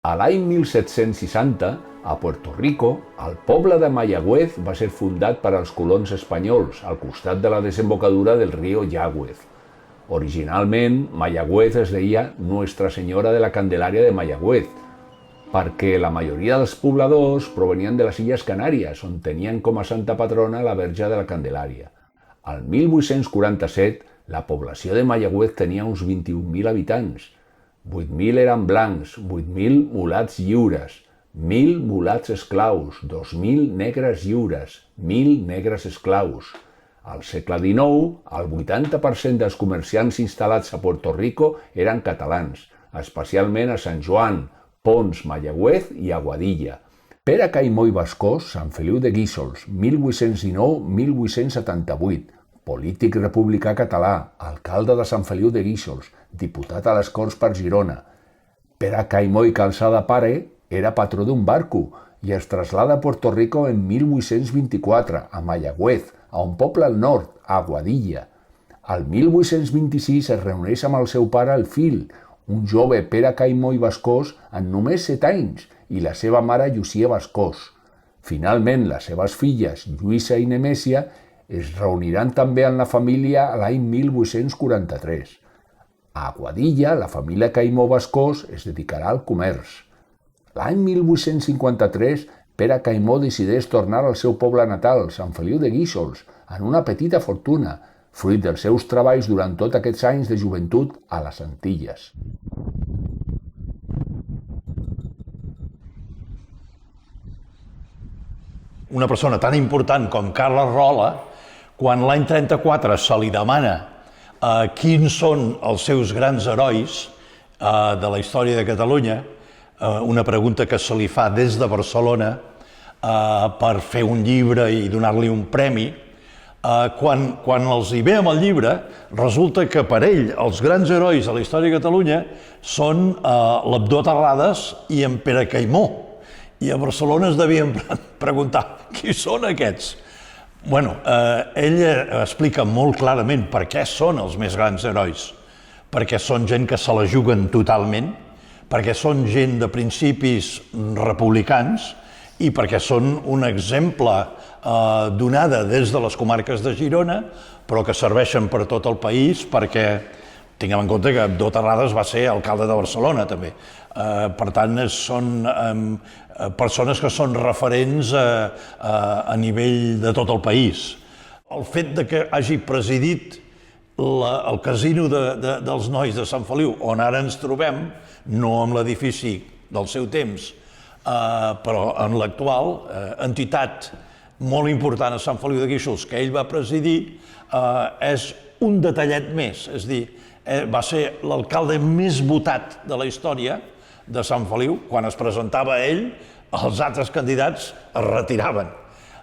A l'any 1760, a Puerto Rico, el poble de Mayagüez va ser fundat per als colons espanyols al costat de la desembocadura del riu Yagüez. Originalment, Mayagüez es deia Nuestra Senyora de la Candelària de Mayagüez, perquè la majoria dels pobladors provenien de les Illes Canàries, on tenien com a santa patrona la Verge de la Candelària. Al 1847, la població de Mayagüez tenia uns 21.000 habitants. 8.000 eren blancs, 8.000 mulats lliures, 1.000 mulats esclaus, 2.000 negres lliures, 1.000 negres esclaus. Al segle XIX, el 80% dels comerciants instal·lats a Puerto Rico eren catalans, especialment a Sant Joan, Ponts, Mayagüez i Aguadilla. Pere Caimó i Bascós, Sant Feliu de Guíxols, 1819-1878, polític republicà català, alcalde de Sant Feliu de Guíxols, diputat a les Corts per Girona. Pere Caimó i Calçada pare era patró d'un barco i es traslada a Puerto Rico en 1824, a Mayagüez, a un poble al nord, a Aguadilla. Al 1826 es reuneix amb el seu pare el Fil, un jove Pere Caimó i Bascós en només 7 anys, i la seva mare Llucia Bascós. Finalment, les seves filles, Lluïsa i Nemèsia, es reuniran també en la família l'any 1843. A Aguadilla, la família Caimó Bascós es dedicarà al comerç. L'any 1853, Pere Caimó decideix tornar al seu poble natal, Sant Feliu de Guíxols, en una petita fortuna, fruit dels seus treballs durant tots aquests anys de joventut a les Antilles. Una persona tan important com Carles Rola, quan l'any 34 se li demana quins són els seus grans herois de la història de Catalunya, una pregunta que se li fa des de Barcelona per fer un llibre i donar-li un premi, quan els hi ve amb el llibre, resulta que per ell els grans herois de la història de Catalunya són l'Abdó Terrades i en Pere Caimó. I a Barcelona es devien preguntar qui són aquests. Bueno, ell explica molt clarament per què són els més grans herois. Perquè són gent que se la juguen totalment, perquè són gent de principis republicans i perquè són un exemple donada des de les comarques de Girona, però que serveixen per tot el país perquè tinguem en compte que Abdó Terrades va ser alcalde de Barcelona també. Per tant, són persones que són referents a nivell de tot el país. El fet de que hagi presidit el casino dels Nois de Sant Feliu, on ara ens trobem, no amb l'edifici del seu temps, però en l'actual, entitat molt important a Sant Feliu de Guíxols que ell va presidir, és un detallet més, és a dir, va ser l'alcalde més votat de la història de Sant Feliu. Quan es presentava ell, els altres candidats es retiraven.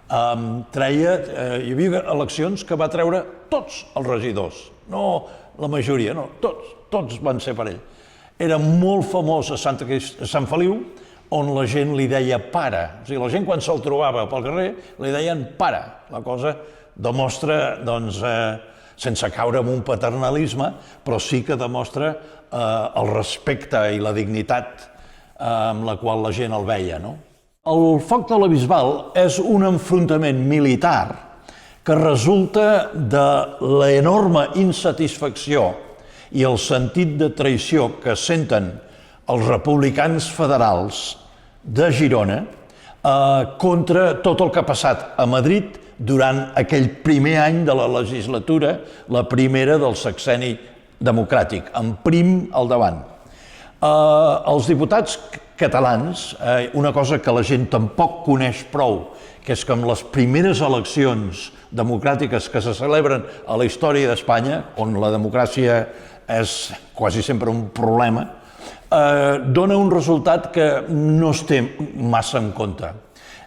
Hi havia eleccions que va treure tots els regidors, no la majoria, no, tots van ser per ell. Era molt famós a Sant Feliu, on la gent li deia pare. O sigui, la gent quan se'l trobava pel carrer li deien pare. La cosa demostra, doncs, sense caure en un paternalisme, però sí que demostra el respecte i la dignitat amb la qual la gent el veia. El foc de la Bisbal és un enfrontament militar que resulta de l'enorme insatisfacció i el sentit de traïció que senten els republicans federals de Girona contra tot el que ha passat a Madrid durant aquell primer any de la legislatura, la primera del sexenni democràtic, amb Prim al davant. Els diputats catalans, una cosa que la gent tampoc coneix prou, que és que en les primeres eleccions democràtiques que se celebren a la història d'Espanya, on la democràcia és quasi sempre un problema, dona un resultat que no es té massa en compte.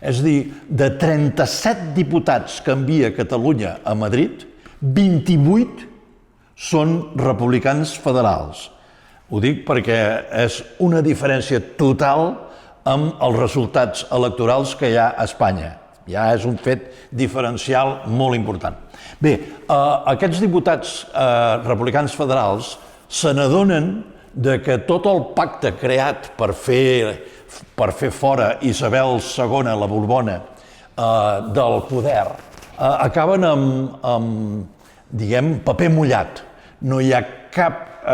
És a dir, de 37 diputats que envia Catalunya a Madrid, 28 són republicans federals. Ho dic perquè és una diferència total amb els resultats electorals que hi ha a Espanya. Ja és un fet diferencial molt important. Bé, aquests diputats republicans federals se n'adonen que tot el pacte creat per fer fora Isabel II, la Borbona, del poder, acaben amb, diguem, paper mullat. No hi ha cap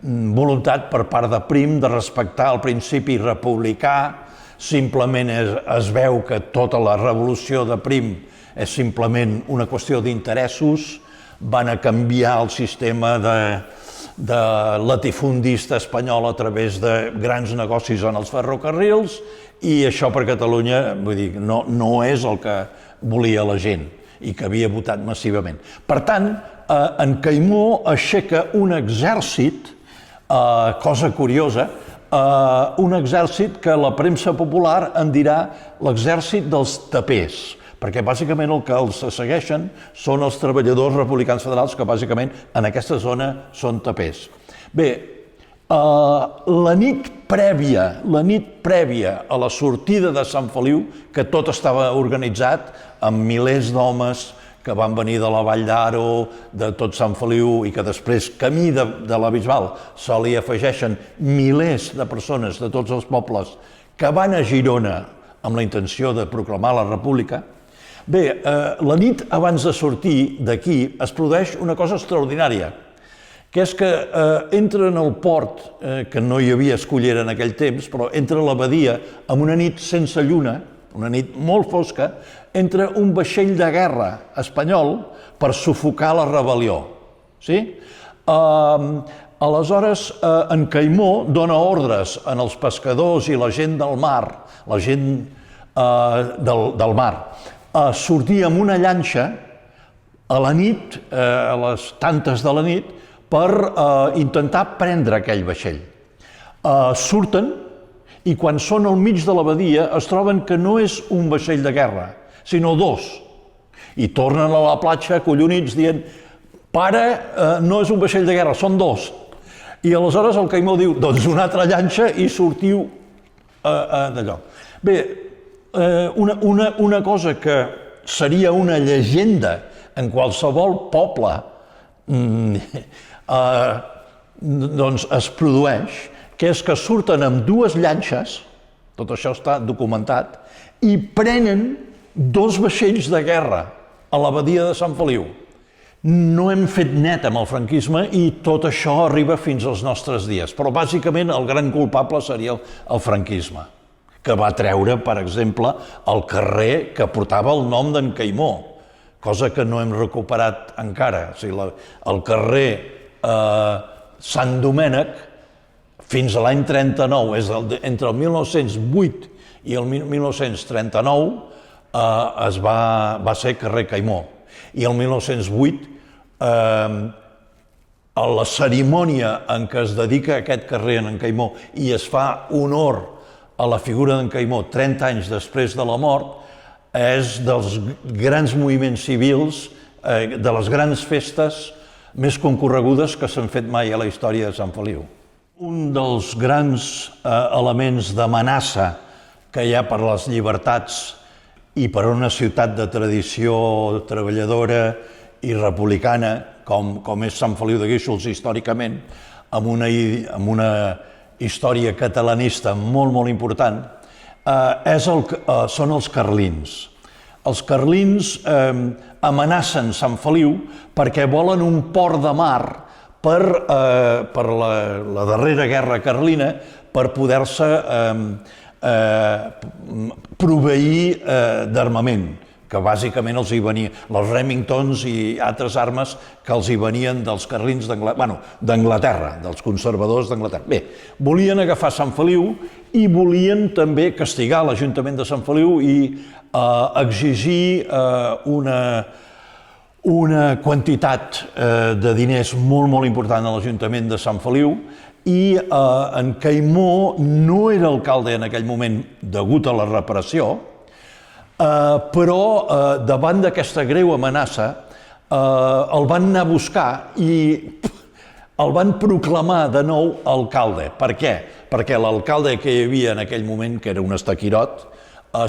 voluntat per part de Prim de respectar el principi republicà, simplement es veu que tota la revolució de Prim és simplement una qüestió d'interessos, van a canviar el sistema de latifundista espanyol a través de grans negocis en els ferrocarrils i això per Catalunya, vull dir, no és el que volia la gent i que havia votat massivament. Per tant, en Caimó aixeca un exèrcit, cosa curiosa, un exèrcit que la premsa popular en dirà l'exèrcit dels tapers, perquè bàsicament el que els segueixen són els treballadors republicans federals que bàsicament en aquesta zona són tapers. Bé, la nit prèvia a la sortida de Sant Feliu, que tot estava organitzat amb milers d'homes que van venir de la Vall d'Aro, de tot Sant Feliu, i que després, camí de la Bisbal, se li afegeixen milers de persones de tots els pobles que van a Girona amb la intenció de proclamar la República. Bé, la nit abans de sortir d'aquí es produeix una cosa extraordinària, que és que entra en el port, que no hi havia escullera en aquell temps, però entra a la badia amb una nit sense lluna, una nit molt fosca, entra un vaixell de guerra espanyol per sufocar la rebel·lió. Aleshores, en Caimó dona ordres als pescadors i la gent del mar, la gent del mar, a sortir amb una llanxa a la nit, a les tantes de la nit, per intentar prendre aquell vaixell. Surten i quan són al mig de la badia es troben que no és un vaixell de guerra, sinó dos. I tornen a la platja acollonits dient «Pare, no és un vaixell de guerra, són dos». I aleshores el Caimó diu «Doncs una altra llanxa i sortiu d'allò». Bé, una cosa que seria una llegenda en qualsevol poble doncs es produeix, que és que surten amb dues llanxes, tot això està documentat, i prenen dos vaixells de guerra a la badia de Sant Feliu. No hem fet net amb el franquisme i tot això arriba fins als nostres dies, però bàsicament el gran culpable seria el franquisme, que va treure, per exemple, el carrer que portava el nom d'en Caimó, cosa que no hem recuperat encara. O sigui, el carrer Sant Domènec, fins a l'any 39, entre el 1908 i el 1939, va ser carrer Caimó. I el 1908, a la cerimònia en què es dedica aquest carrer en Caimó i es fa honor a la figura d'en Caimó 30 anys després de la mort, és dels grans moviments civils, de les grans festes més concorregudes que s'han fet mai a la història de Sant Feliu. Un dels grans elements d'amenaça que hi ha per les llibertats i per una ciutat de tradició treballadora i republicana, com és Sant Feliu de Guíxols històricament, amb una història catalanista molt, molt important, són els carlins. Els carlins amenacen Sant Feliu perquè volen un port de mar per la darrera guerra carlina, per poder-se proveir d'armament, que bàsicament els hi venien, els Remingtons i altres armes que els hi venien dels carlins d'Anglaterra, dels conservadors d'Anglaterra. Bé, volien agafar Sant Feliu i volien també castigar l'Ajuntament de Sant Feliu i exigir una quantitat de diners molt, molt important a l'Ajuntament de Sant Feliu i en Caimó no era alcalde en aquell moment degut a la repressió, però davant d'aquesta greu amenaça el van anar a buscar i el van proclamar de nou alcalde. Per què? Perquè l'alcalde que hi havia en aquell moment, que era un estaquirot,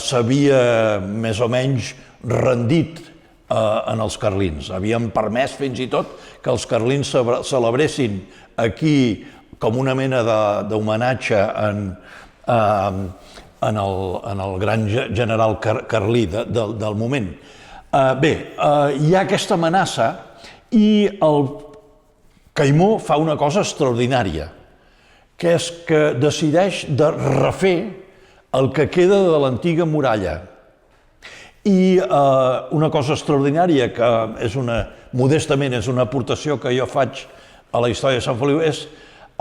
s'havia més o menys rendit en els carlins. Havien permès fins i tot que els carlins celebressin aquí com una mena d'homenatge en el gran general carlí del moment. Bé, hi ha aquesta amenaça i el Caimó fa una cosa extraordinària, que és que decideix de refer el que queda de l'antiga muralla. I una cosa extraordinària, que modestament és una aportació que jo faig a la història de Sant Feliu, és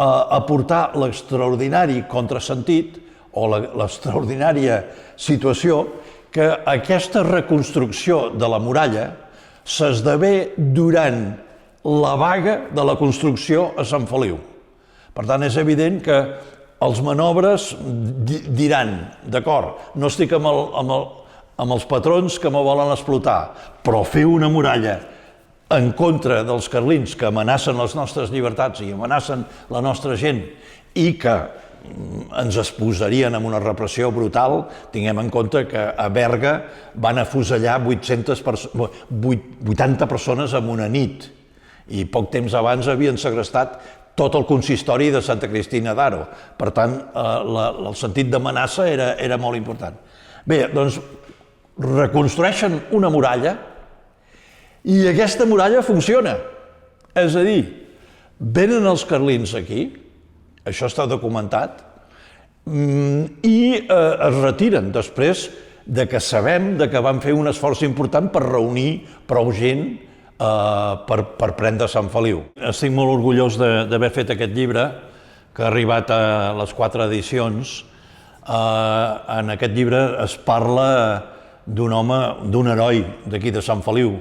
aportar l'extraordinari contrasentit o l'extraordinària situació que aquesta reconstrucció de la muralla s'esdevé durant la vaga de la construcció a Sant Feliu. Per tant, és evident que els manobres diran, d'acord, no estic amb els patrons que me volen explotar, però fer una muralla en contra dels carlins que amenacen les nostres llibertats i amenacen la nostra gent i que ens exposarien a una repressió brutal. Tinguem en compte que a Berga van afusellar 80 persones en una nit i poc temps abans havien segrestat tot el consistori de Santa Cristina d'Aro. Per tant, el sentit d'amenaça era molt important. Bé, doncs reconstrueixen una muralla i aquesta muralla funciona. És a dir, venen els carlins aquí, això està documentat, i es retiren després de que sabem que van fer un esforç important per reunir prou gent per prendre Sant Feliu. Estic molt orgullós d'haver fet aquest llibre, que ha arribat a les 4 edicions. En aquest llibre es parla d'un home, d'un heroi d'aquí de Sant Feliu,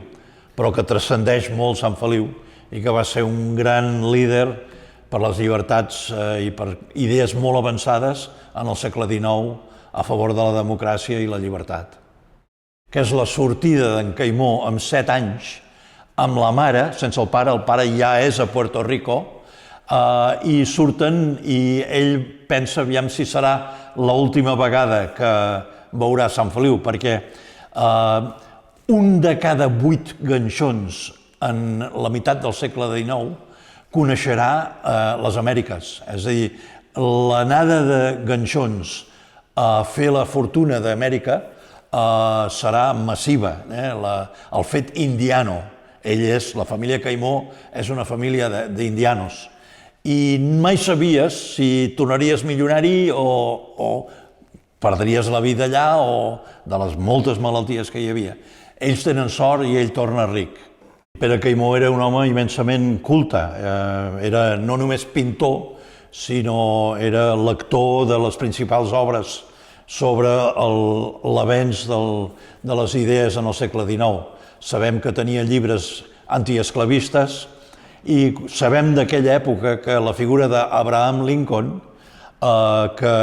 però que transcendeix molt Sant Feliu i que va ser un gran líder per les llibertats i per idees molt avançades en el segle XIX a favor de la democràcia i la llibertat. Que és la sortida d'en Caimó amb 7 anys, amb la mare, sense el pare ja és a Puerto Rico, i surten i ell pensa aviam si serà l'última vegada que veurà Sant Feliu, perquè un de cada 8 ganxons en la meitat del segle XIX coneixerà les Amèriques. És a dir, l'anada de ganxons a fer la fortuna d'Amèrica serà massiva. El fet indiano. La família Caimó és una família d'indianos. I mai sabies si tornaries milionari o perdries la vida allà o de les moltes malalties que hi havia. Ells tenen sort i ell torna ric. Pere Caimó era un home immensament culte. Era no només pintor, sinó era lector de les principals obres sobre l'avenç de les idees en el segle XIX. Sabem que tenia llibres antiesclavistes i sabem d'aquella època que la figura d'Abraham Lincoln, que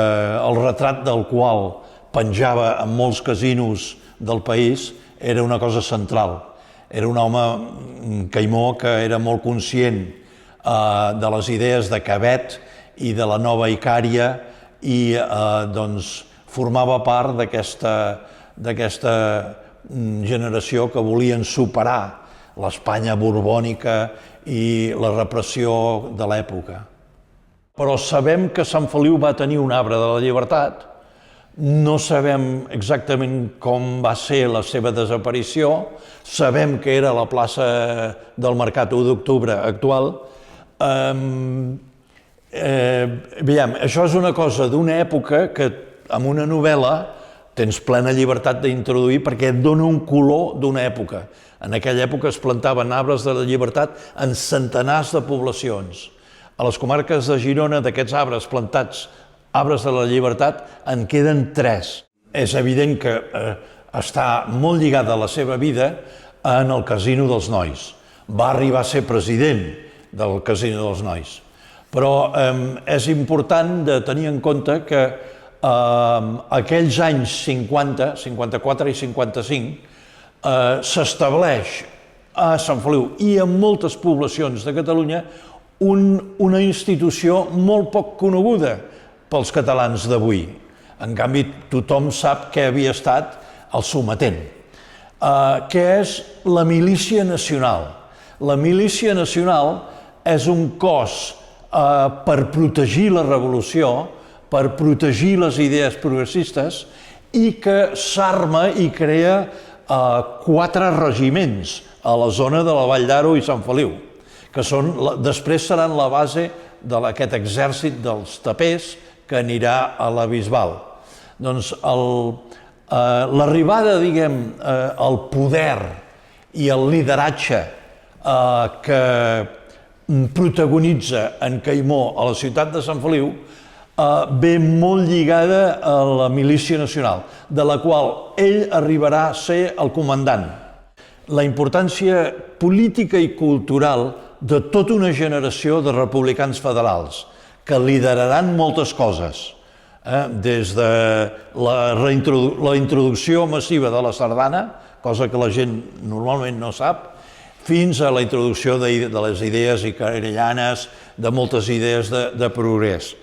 el retrat del qual penjava en molts casinos del país, era una cosa central. Era un home, Caimó, que era molt conscient de les idees de Cabet i de la nova Icària i formava part d'aquesta generació que volien superar l'Espanya borbònica i la repressió de l'època. Però sabem que Sant Feliu va tenir un arbre de la llibertat, no sabem exactament com va ser la seva desaparició, sabem que era la plaça del Mercat 1 d'octubre actual. Veiem, això és una cosa d'una època que amb una novel·la tens plena llibertat d'introduir perquè et dona un color d'una època. En aquella època es plantaven arbres de la llibertat en centenars de poblacions. A les comarques de Girona, d'aquests arbres plantats, arbres de la llibertat, en queden 3. És evident que està molt lligada a la seva vida en el Casino dels Nois. Va arribar a ser president del Casino dels Nois. Però és important de tenir en compte que aquells anys 50, 54 i 55, s'estableix a Sant Feliu i en moltes poblacions de Catalunya una institució molt poc coneguda pels catalans d'avui. En canvi, tothom sap què havia estat el sometent, que és la Milícia Nacional. La Milícia Nacional és un cos per protegir la revolució, per protegir les idees progressistes, i que s'arma i crea 4 regiments a la zona de la Vall d'Aro i Sant Feliu, que després seran la base d'aquest exèrcit dels tapers que anirà a la Bisbal. Doncs l'arribada, diguem, al poder i el lideratge que protagonitza en Caimó a la ciutat de Sant Feliu ve molt lligada a la milícia nacional, de la qual ell arribarà a ser el comandant. La importància política i cultural de tota una generació de republicans federals que lideraran moltes coses, des de la introducció massiva de la sardana, cosa que la gent normalment no sap, fins a la introducció de les idees icarellanes, de moltes idees de progrés.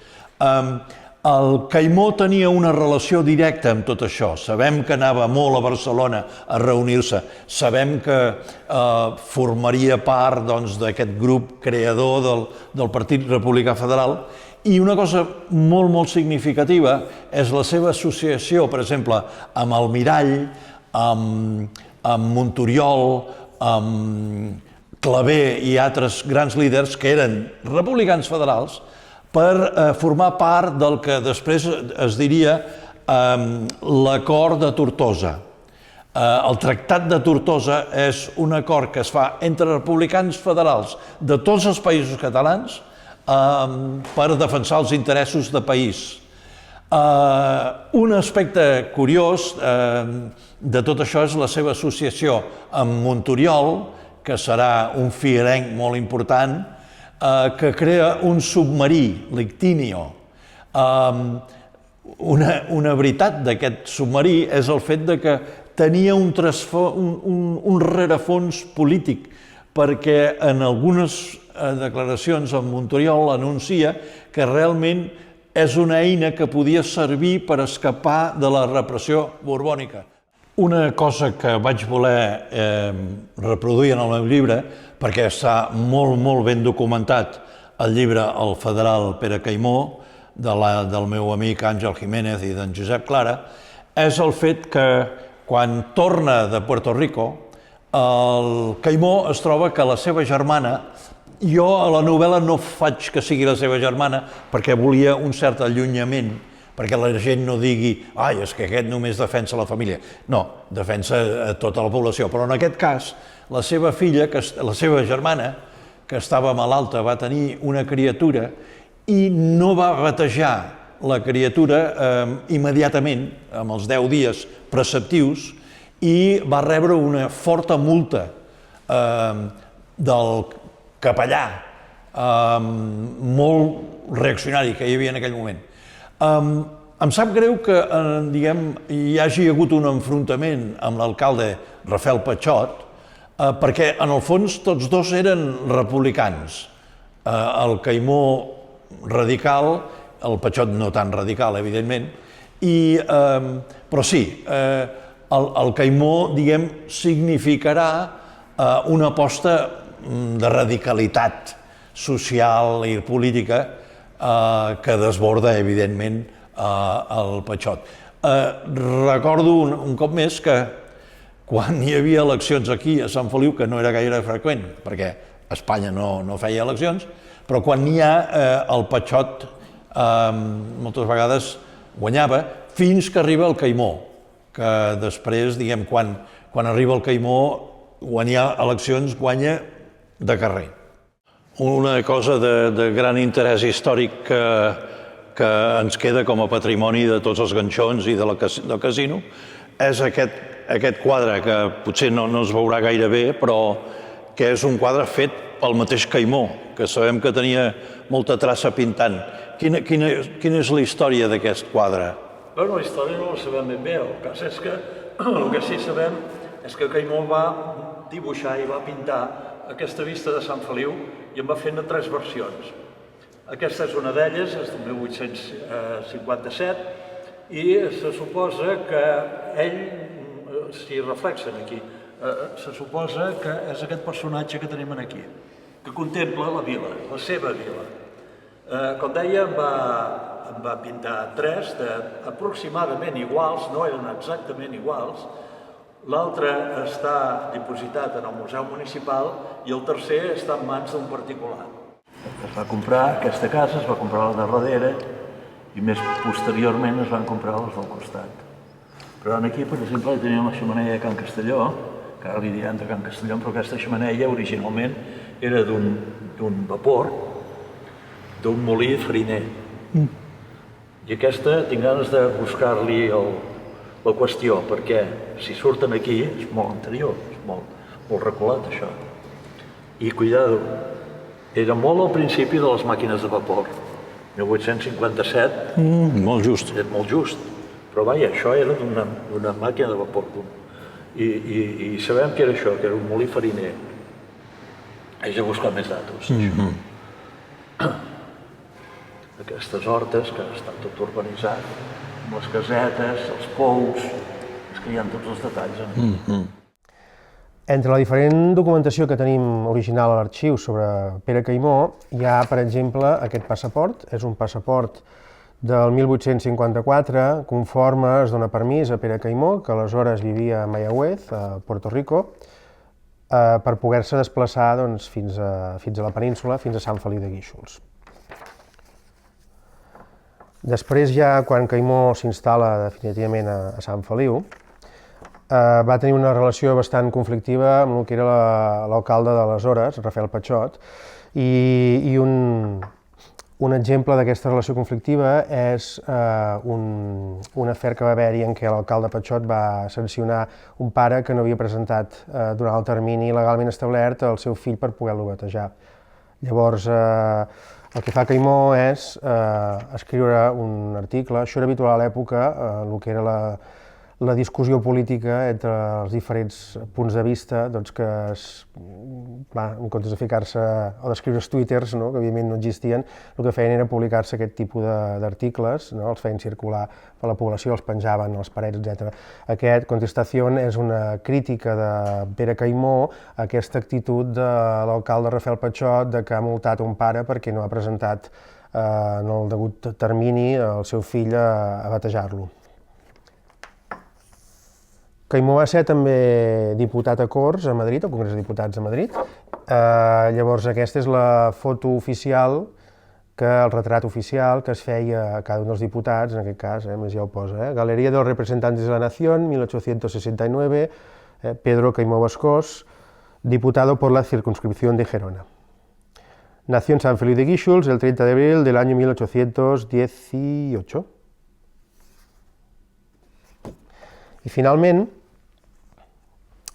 El Caimó tenia una relació directa amb tot això. Sabem que anava molt a Barcelona a reunir-se, sabem que formaria part d'aquest grup creador del Partit Republicà Federal, i una cosa molt, molt significativa és la seva associació, per exemple, amb el Mirall, amb Montoriol, amb Clavé i altres grans líders que eren republicans federals, per formar part del que després es diria l'acord de Tortosa. El Tractat de Tortosa és un acord que es fa entre republicans federals de tots els països catalans per defensar els interessos de país. Un aspecte curiós de tot això és la seva associació amb Montoriol, que serà un figuerenc molt important, que crea un submarí, l'Ictínio. Una veritat d'aquest submarí és el fet que tenia un rerefons polític, perquè en algunes declaracions en Montoriol anuncia que realment és una eina que podia servir per escapar de la repressió borbònica. Una cosa que vaig voler reproduir en el meu llibre, perquè està molt, molt ben documentat el llibre El federal Pere Caimó, del meu amic Àngel Jiménez i d'en Josep Clara, és el fet que quan torna de Puerto Rico, el Caimó es troba que la seva germana, jo a la novel·la no faig que sigui la seva germana perquè volia un cert allunyament, perquè la gent no digui «ai, és que aquest només defensa la família». No, defensa tota la població, però en aquest cas la seva filla, la seva germana, que estava malalta, va tenir una criatura i no va batejar la criatura immediatament, amb els 10 dies preceptius, i va rebre una forta multa del capellà molt reaccionari que hi havia en aquell moment. Em sap greu que hi hagi hagut un enfrontament amb l'alcalde Rafael Patxot, perquè en el fons tots dos eren republicans. El Caimó radical, el Patxot no tan radical, evidentment, però sí, el Caimó, significarà una aposta de radicalitat social i política que desborda, evidentment, el Patxot. Recordo un cop més que quan hi havia eleccions aquí a Sant Feliu, que no era gaire freqüent, perquè Espanya no feia eleccions, però quan n'hi ha, el Patxot moltes vegades guanyava, fins que arriba el Caimó, que després, quan arriba el Caimó, quan hi ha eleccions, guanya de carrer. Una cosa de gran interès històric que ens queda com a patrimoni de tots els ganxons i del casino és aquest quadre, que potser no es veurà gaire bé, però que és un quadre fet pel mateix Caimó, que sabem que tenia molta traça pintant. Quina és la història d'aquest quadre? Bé, la història no la sabem ben bé. El cas és que el que sí sabem és que Caimó va dibuixar i va pintar aquesta vista de Sant Feliu i en va fer 3 versions. Aquesta és una d'elles, és del 1857, i se suposa que ell s'hi reflexen aquí. Se suposa que és aquest personatge que tenim aquí, que contempla la vila, la seva vila. Com deia, em va pintar 3 aproximadament iguals, no eren exactament iguals. L'altre està dipositat en el Museu Municipal i el tercer està en mans d'un particular. Es va comprar aquesta casa, es va comprar la de darrere i més posteriorment es van comprar les del costat. Però aquí, per exemple, teníem la xemeneia de Can Castelló, que ara li diran de Can Castelló, però aquesta xemeneia originalment era d'un vapor, d'un molí fariner. I aquesta tinc ganes de buscar-li la qüestió, perquè si surten aquí és molt anterior, és molt reculat això. I cuidado, era molt al principi de les màquines de vapor, 1857. Molt just. És molt just, però vaja, això era d'una màquina de vapor. I sabem que era això, que era un molí fariner. Haig de buscar més datos. Aquestes hortes, que estan tot urbanitzat, amb les casetes, els pous, és que hi ha tots els detalls. Entre la diferent documentació que tenim original a l'arxiu sobre Pere Caimó, hi ha, per exemple, aquest passaport. És un passaport del 1854, conforme es dona permís a Pere Caimó, que aleshores vivia a Mayagüez, a Puerto Rico, per poder-se desplaçar fins a la península, fins a Sant Feliu de Guíxols. Després, ja quan Caimó s'instal·la definitivament a Sant Feliu, va tenir una relació bastant conflictiva amb el que era l'alcalde d'aleshores, Rafael Pachot, i un exemple d'aquesta relació conflictiva és un afer que va haver-hi en què l'alcalde Pachot va sancionar un pare que no havia presentat durant el termini legalment establert al seu fill per poder-lo batejar. Llavors, el que fa Caimó és escriure un article. Això era habitual a l'època, el que era la discussió política entre els diferents punts de vista, que en comptes de ficar-se o d'escriure twitters, que evidentment no existien, el que feien era publicar-se aquest tipus d'articles, els feien circular per la població, els penjaven a les parets, etc. Aquest Contestació és una crítica de Pere Caimó a aquesta actitud de l'alcalde Rafael Pachot que ha multat un pare perquè no ha presentat en el degut termini el seu fill a batejar-lo. Caimó va ser també diputat a Corts a Madrid, al Congrés de Diputats a Madrid. Llavors aquesta és la foto oficial, el retrat oficial que es feia a cada un dels diputats, en aquest cas, més ja ho posa, Galería de los Representantes de la Nación, 1869, Pedro Caimó Bascós, diputado por la circunscripción de Gerona. Nació en San Feliu de Guíxols el 30 de abril del año 1818. I finalment,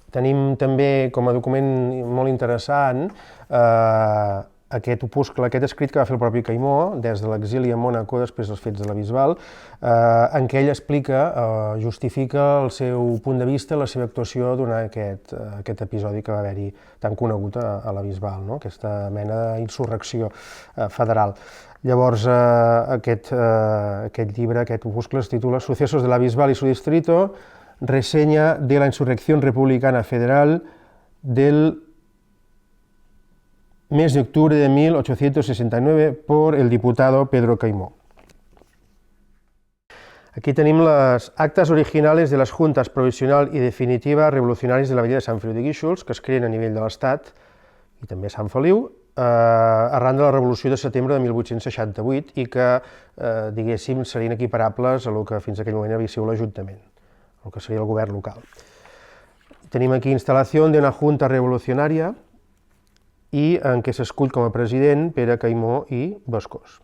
tenim també com a document molt interessant aquest opuscle, aquest escrit que va fer el propi Caimó des de l'exili a Mònaco després dels fets de la Bisbal, en què ell explica, justifica el seu punt de vista, la seva actuació durant aquest episodi que va haver-hi tan conegut a la Bisbal, aquesta mena d'insurrecció federal. Llavors, aquest llibre, aquest opuscle, es titula Sucesos de la Bisbal y su distrito, reseña de la insurrección republicana federal del mes de octubre de 1869 por el diputado Pedro Caimó. Aquí tenim les actes originales de les Juntas Provisional i Definitiva Revolucionaris de la Vella de Sant Feliu de Guíxols, que es creen a nivell de l'Estat i també a Sant Feliu, arran de la Revolució de setembre de 1868 i que, diguéssim, serien equiparables a el que fins aquell moment havia sigut l'Ajuntament, el que seria el govern local. Tenim aquí instal·lació d'una Junta Revolucionària i en què s'escull com a president Pere Caimó i Bascós.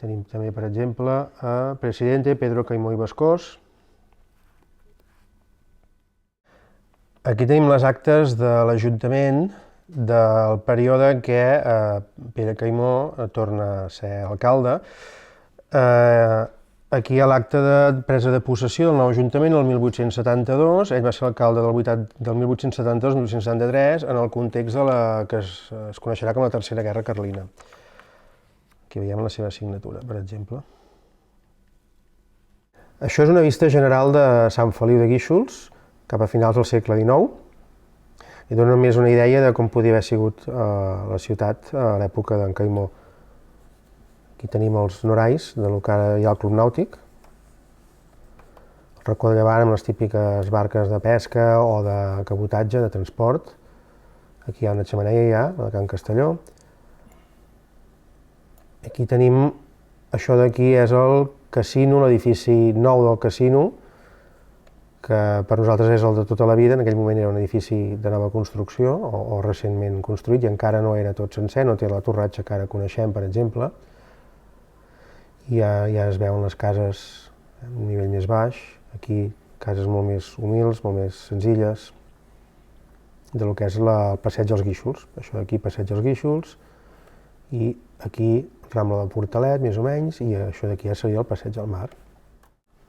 Tenim també, per exemple, presidente Pedro Caimó i Bascós. Aquí tenim les actes de l'Ajuntament del període en què Pere Caimó torna a ser alcalde. Aquí hi ha l'acte de presa de possessió del nou Ajuntament el 1872, ell va ser alcalde del 1872 al 1873 en el context de la que es coneixerà com la Tercera Guerra Carlina. Aquí veiem la seva signatura, per exemple. Això és una vista general de Sant Feliu de Guíxols, cap a finals del segle XIX, i dona més una idea de com podia haver sigut la ciutat a l'època d'en Caimó. Aquí tenim els norais, del que ara hi ha el Club Nàutic, el racó de llevant amb les típiques barques de pesca o de cabotatge, de transport. Aquí hi ha una xemeneia ja, de Can Castelló. Aquí tenim, això d'aquí és el casino, l'edifici nou del casino, que per nosaltres és el de tota la vida. En aquell moment era un edifici de nova construcció o recentment construït i encara no era tot sencer, no té la torratxa que ara coneixem, per exemple. I ja es veuen les cases a un nivell més baix, aquí cases molt més humils, molt més senzilles, del que és el passeig dels Guíxols. Això d'aquí, passeig dels Guíxols, i aquí Rambla del Portalet, més o menys, i això d'aquí ja seria el passeig del Mar.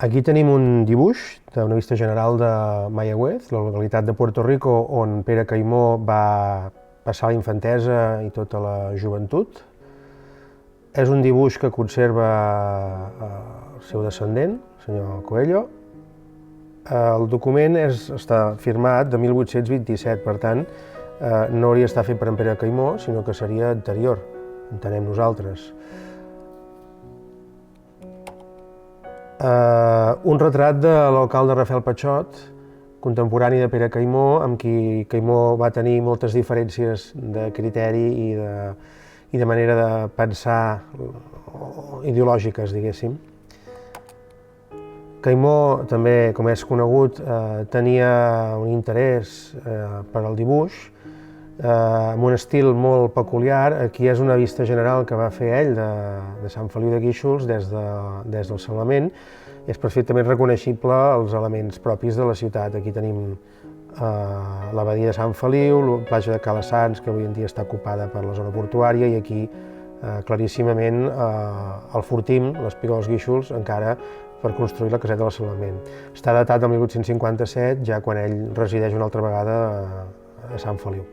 Aquí tenim un dibuix d'una vista general de Mayagüez, la localitat de Puerto Rico, on Pere Caimó va passar la infantesa i tota la joventut. És un dibuix que conserva el seu descendent, el senyor Coello. El document està firmat de 1827, per tant, no hauria d'estar fet per en Pere Caimó, sinó que seria anterior, entenem nosaltres. Un retrat de l'alcalde Rafael Pachot, contemporani de Pere Caimó, amb qui Caimó va tenir moltes diferències de criteri i de manera de pensar ideològiques, diguéssim. Caimó, també, com és conegut, tenia un interès per al dibuix, amb un estil molt peculiar. Aquí és una vista general que va fer ell de Sant Feliu de Guíxols des del Salament. És perfectament reconeixible els elements propis de la ciutat. Aquí tenim l'abadia de Sant Feliu, la platja de Calassans, que avui en dia està ocupada per la zona portuària, i aquí claríssimament el Fortim, l'espigó dels Guíxols, encara per construir la caseta del Salament. Està datat del 1857, ja quan ell resideix una altra vegada a Sant Feliu.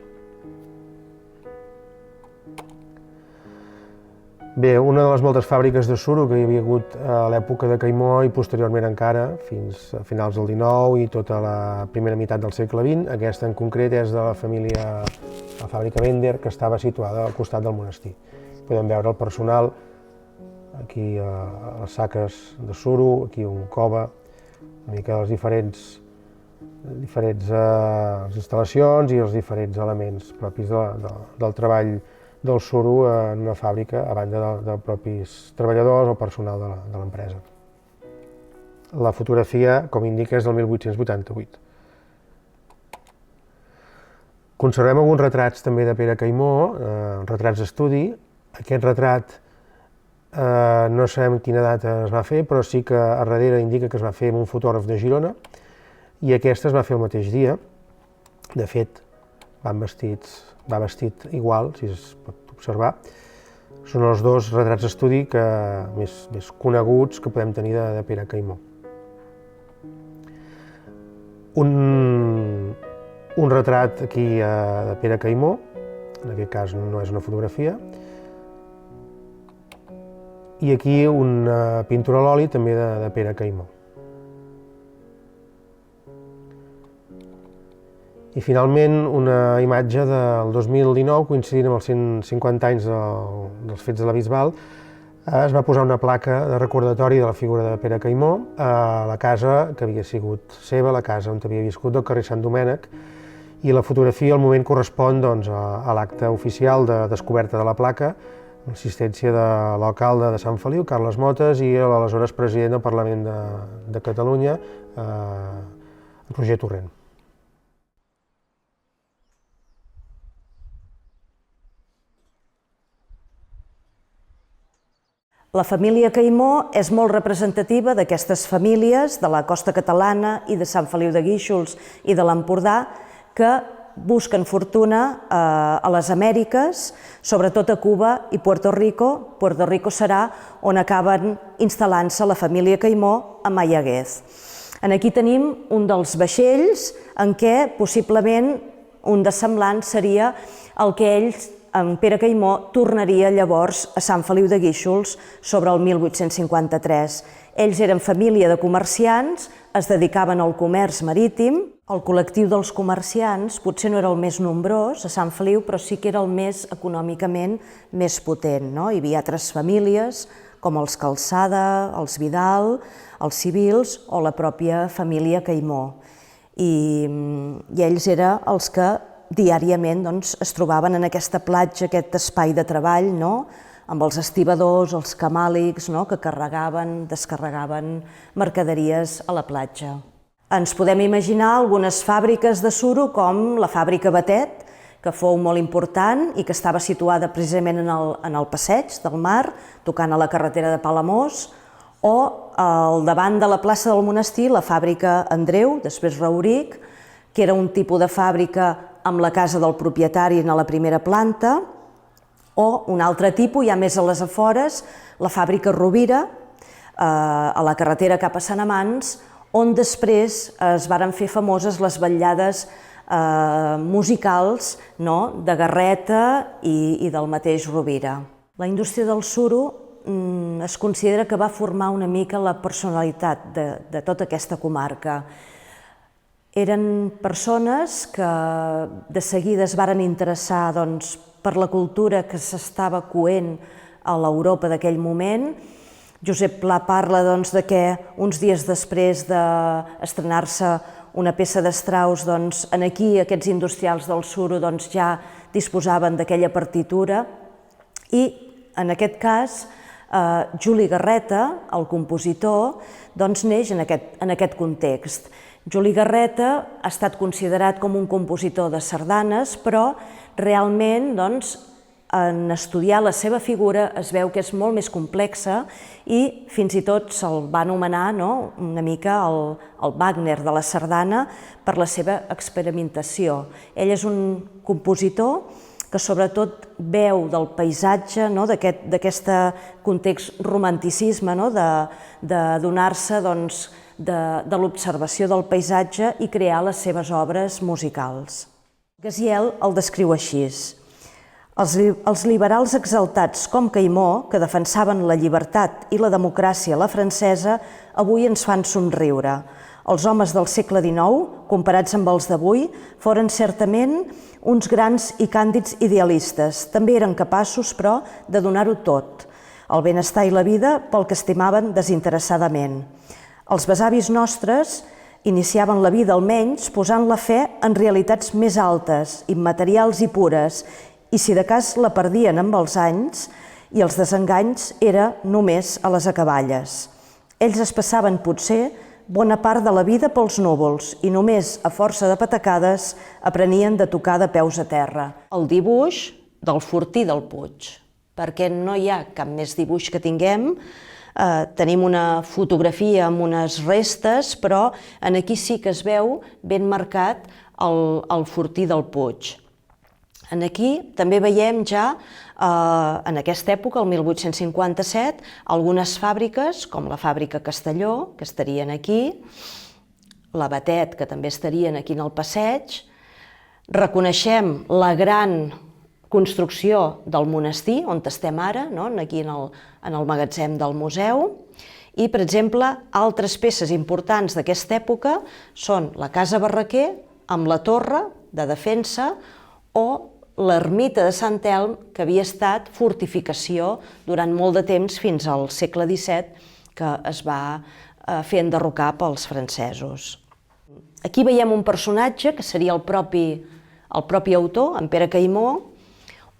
Bé, una de les moltes fàbriques de suro que hi havia hagut a l'època de Caimó i posteriorment encara, fins a finals del XIX i tota la primera meitat del segle XX, aquesta en concret és de la família, la fàbrica Bender, que estava situada al costat del monestir. Podem veure el personal, aquí les saques de suro, aquí un cova, una mica les diferents instal·lacions i els diferents elements propis del treball del suro en una fàbrica, a banda de propis treballadors o personal de l'empresa. La fotografia, com indica, és del 1888. Conservem alguns retrats també de Pere Caimó, retrats d'estudi. Aquest retrat no sabem quina data es va fer, però sí que a darrere indica que es va fer amb un fotògraf de Girona, i aquesta es va fer el mateix dia. De fet, va vestit igual, si es pot observar. Són els dos retrats d'estudi més coneguts que podem tenir de Pere Caimó. Un retrat aquí de Pere Caimó, en aquest cas no és una fotografia, i aquí una pintura a l'oli també de Pere Caimó. I finalment una imatge del 2019, coincidint amb els 150 anys dels fets de la Bisbal, es va posar una placa de recordatori de la figura de Pere Caimó a la casa que havia sigut seva, la casa on havia viscut, del carrer Sant Domènec, i la fotografia al moment correspon a l'acte oficial de descoberta de la placa, amb l'assistència de l'alcalde de Sant Feliu, Carles Motes, i l'aleshores president del Parlament de Catalunya, Roger Torrent. La família Caimó és molt representativa d'aquestes famílies de la costa catalana i de Sant Feliu de Guíxols i de l'Empordà que busquen fortuna a les Amèriques, sobretot a Cuba i Puerto Rico. Puerto Rico serà on acaben instal·lant-se la família Caimó a Mayagüez. Aquí tenim un dels vaixells en què possiblement un de semblant seria el que ells en Pere Caimó tornaria llavors a Sant Feliu de Guíxols sobre el 1853. Ells eren família de comerciants, es dedicaven al comerç marítim. El col·lectiu dels comerciants potser no era el més nombrós a Sant Feliu, però sí que era el més econòmicament més potent. Hi havia altres famílies, com els Calçada, els Vidal, els Civils o la pròpia família Caimó. I ells eren els que diàriament es trobaven en aquesta platja, aquest espai de treball, amb els estibadors, els camàlics, que carregaven, descarregaven mercaderies a la platja. Ens podem imaginar algunes fàbriques de suro com la fàbrica Batet, que fou molt important i que estava situada precisament en el passeig del mar, tocant a la carretera de Palamós, o al davant de la plaça del monestir, la fàbrica Andreu, després Rauric, que era un tipus de fàbrica amb la casa del propietari a la primera planta, o un altre tipus, ja més a les afores, la fàbrica Rovira, a la carretera cap a Sant Amants, on després es varen fer famoses les vetllades musicals de Garreta i del mateix Rovira. La indústria del suro es considera que va formar una mica la personalitat de tota aquesta comarca. Eren persones que de seguida es varen interessar per la cultura que s'estava coent a l'Europa d'aquell moment. Josep Pla parla de que uns dies després d'estrenar-se una peça de Strauss, aquí aquests industrials del suro ja disposaven d'aquella partitura i en aquest cas Juli Garreta, el compositor, neix en aquest context. Juli Garreta ha estat considerat com un compositor de sardanes, però realment, en estudiar la seva figura es veu que és molt més complexa i fins i tot se'l va anomenar una mica el Wagner de la sardana per la seva experimentació. Ell és un compositor que sobretot veu del paisatge, d'aquest context romanticisme, de donar-se de l'observació del paisatge i crear les seves obres musicals. Gaziel el descriu així: els liberals exaltats com Caimó, que defensaven la llibertat i la democràcia a la francesa, avui ens fan somriure. Els homes del segle XIX, comparats amb els d'avui, foren certament uns grans i càndids idealistes. També eren capaços, però, de donar-ho tot, el benestar i la vida pel que estimaven desinteressadament. Els besavis nostres iniciaven la vida almenys posant la fe en realitats més altes, immaterials i pures, i si de cas la perdien amb els anys, i els desenganys era només a les acaballes. Ells es passaven, potser, bona part de la vida pels núvols i només a força de patacades aprenien de tocar de peus a terra. El dibuix del Fortí del Puig, perquè no hi ha cap més dibuix que tinguem. Tenim una fotografia amb unes restes, però aquí sí que es veu ben marcat el Fortí del Puig. Aquí també veiem ja, en aquesta època, el 1857, algunes fàbriques, com la fàbrica Castelló, que estarien aquí, la Batet, que també estarien aquí en el passeig. Reconeixem la gran construcció del monestir, on estem ara, aquí en el magatzem del museu. I, per exemple, altres peces importants d'aquesta època són la Casa Barraquer, amb la torre de defensa, o l'ermita de Sant Elm, que havia estat fortificació durant molt de temps, fins al segle XVII, que es va fer enderrocar pels francesos. Aquí veiem un personatge que seria el propi autor, en Pere Caimó,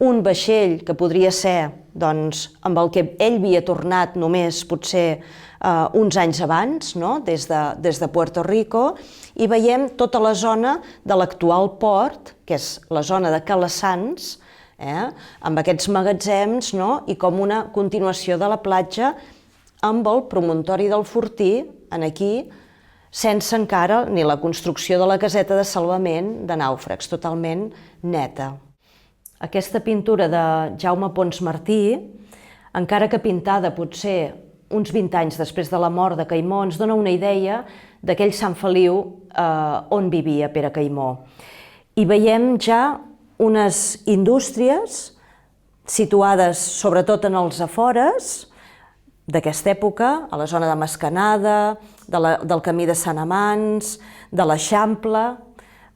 un vaixell que podria ser amb el que ell havia tornat només potser uns anys abans, des de Puerto Rico, i veiem tota la zona de l'actual port, que és la zona de Calassans, amb aquests magatzems i com una continuació de la platja amb el promontori del Fortí, aquí, sense encara ni la construcció de la caseta de salvament de nàufrags, totalment neta. Aquesta pintura de Jaume Pons Martí, encara que pintada potser uns 20 anys després de la mort de Caimó, ens dona una idea d'aquell Sant Feliu on vivia Pere Caimó. I veiem ja unes indústries situades sobretot en els afores d'aquesta època, a la zona de Mascanada, del camí de Sant Amants, de l'Eixample,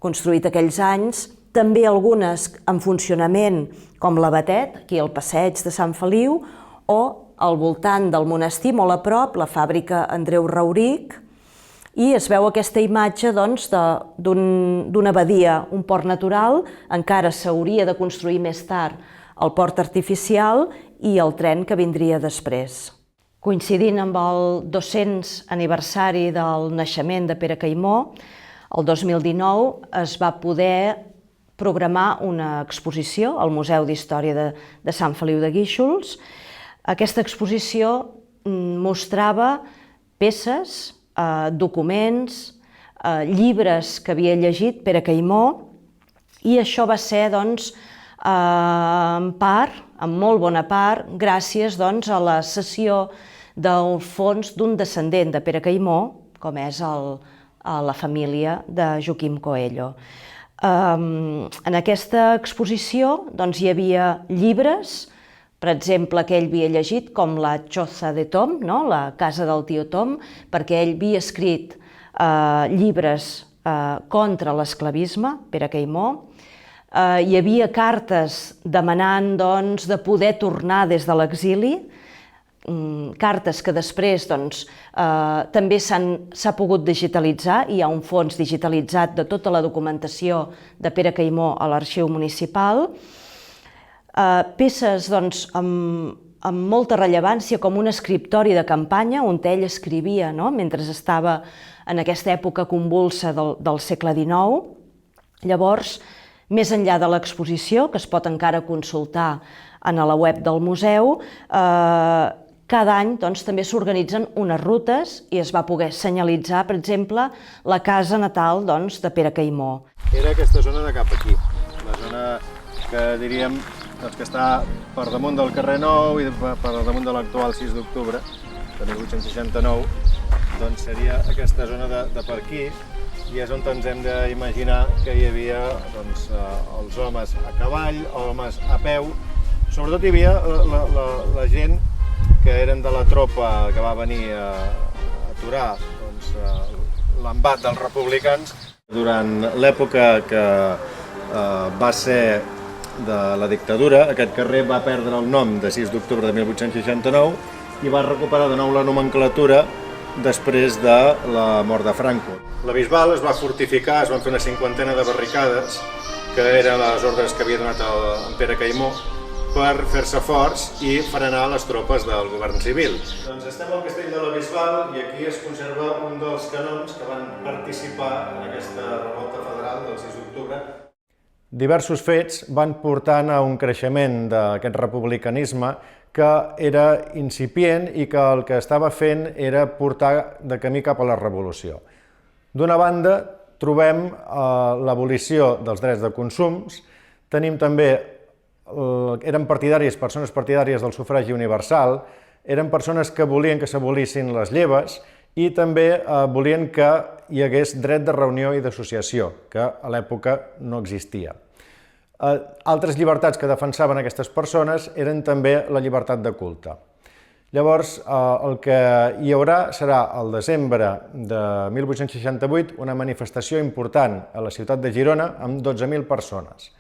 construït aquells anys, també algunes en funcionament, com la Batet, aquí al passeig de Sant Feliu, o al voltant del monestir, molt a prop, la fàbrica Andreu Rauric, i es veu aquesta imatge d'una badia, un port natural, encara s'hauria de construir més tard el port artificial i el tren que vindria després. Coincidint amb el 200 aniversari del naixement de Pere Caimó, el 2019 es va poder programar una exposició al Museu d'Història de Sant Feliu de Guíxols. Aquesta exposició mostrava peces, documents, llibres que havia llegit Pere Caimó, i això va ser, doncs, en part, en molt bona part, gràcies a la cessió del fons d'un descendent de Pere Caimó, com és la família de Joaquim Coello. En aquesta exposició hi havia llibres, per exemple, que ell havia llegit, com la Choza de Tom, la casa del tio Tom, perquè ell havia escrit llibres contra l'esclavisme, Pere Caimó. Hi havia cartes demanant de poder tornar des de l'exili, cartes que després també s'ha pogut digitalitzar, i hi ha un fons digitalitzat de tota la documentació de Pere Caimó a l'arxiu municipal. Peces amb molta rellevància, com un escriptori de campanya on ell escrivia mentre estava en aquesta època convulsa del segle XIX. Llavors, més enllà de l'exposició, que es pot encara consultar a la web del museu, cada any també s'organitzen unes rutes i es va poder senyalitzar, per exemple, la casa natal de Pere Caimó. Era aquesta zona de cap aquí, la zona que diríem que està per damunt del carrer Nou i per damunt de l'actual 6 d'octubre de 1869, doncs seria aquesta zona de per aquí, i és on ens hem d'imaginar que hi havia els homes a cavall, homes a peu. Sobretot hi havia la gent que eren de la tropa que va venir a aturar l'embat dels republicans. Durant l'època que va ser de la dictadura, aquest carrer va perdre el nom de 6 d'octubre de 1869 i va recuperar de nou la nomenclatura després de la mort de Franco. La Bisbal es va fortificar, es van fer una cinquantena de barricades, que eren les ordres que havia donat en Pere Caimó, per fer-se forts i frenar les tropes del govern civil. Doncs estem al castell de la Bisbal i aquí es conserva un dels canons que van participar en aquesta revolta federal del 6 d'octubre. Diversos fets van portant a un creixement d'aquest republicanisme que era incipient i que el que estava fent era portar de camí cap a la revolució. D'una banda, trobem l'abolició dels drets de consums, tenim també eren persones partidàries del sufragi universal, eren persones que volien que s'abolissin les lleves i també volien que hi hagués dret de reunió i d'associació, que a l'època no existia. Altres llibertats que defensaven aquestes persones eren també la llibertat de culte. Llavors, el que hi haurà serà el desembre de 1868 una manifestació important a la ciutat de Girona amb 12.000 persones.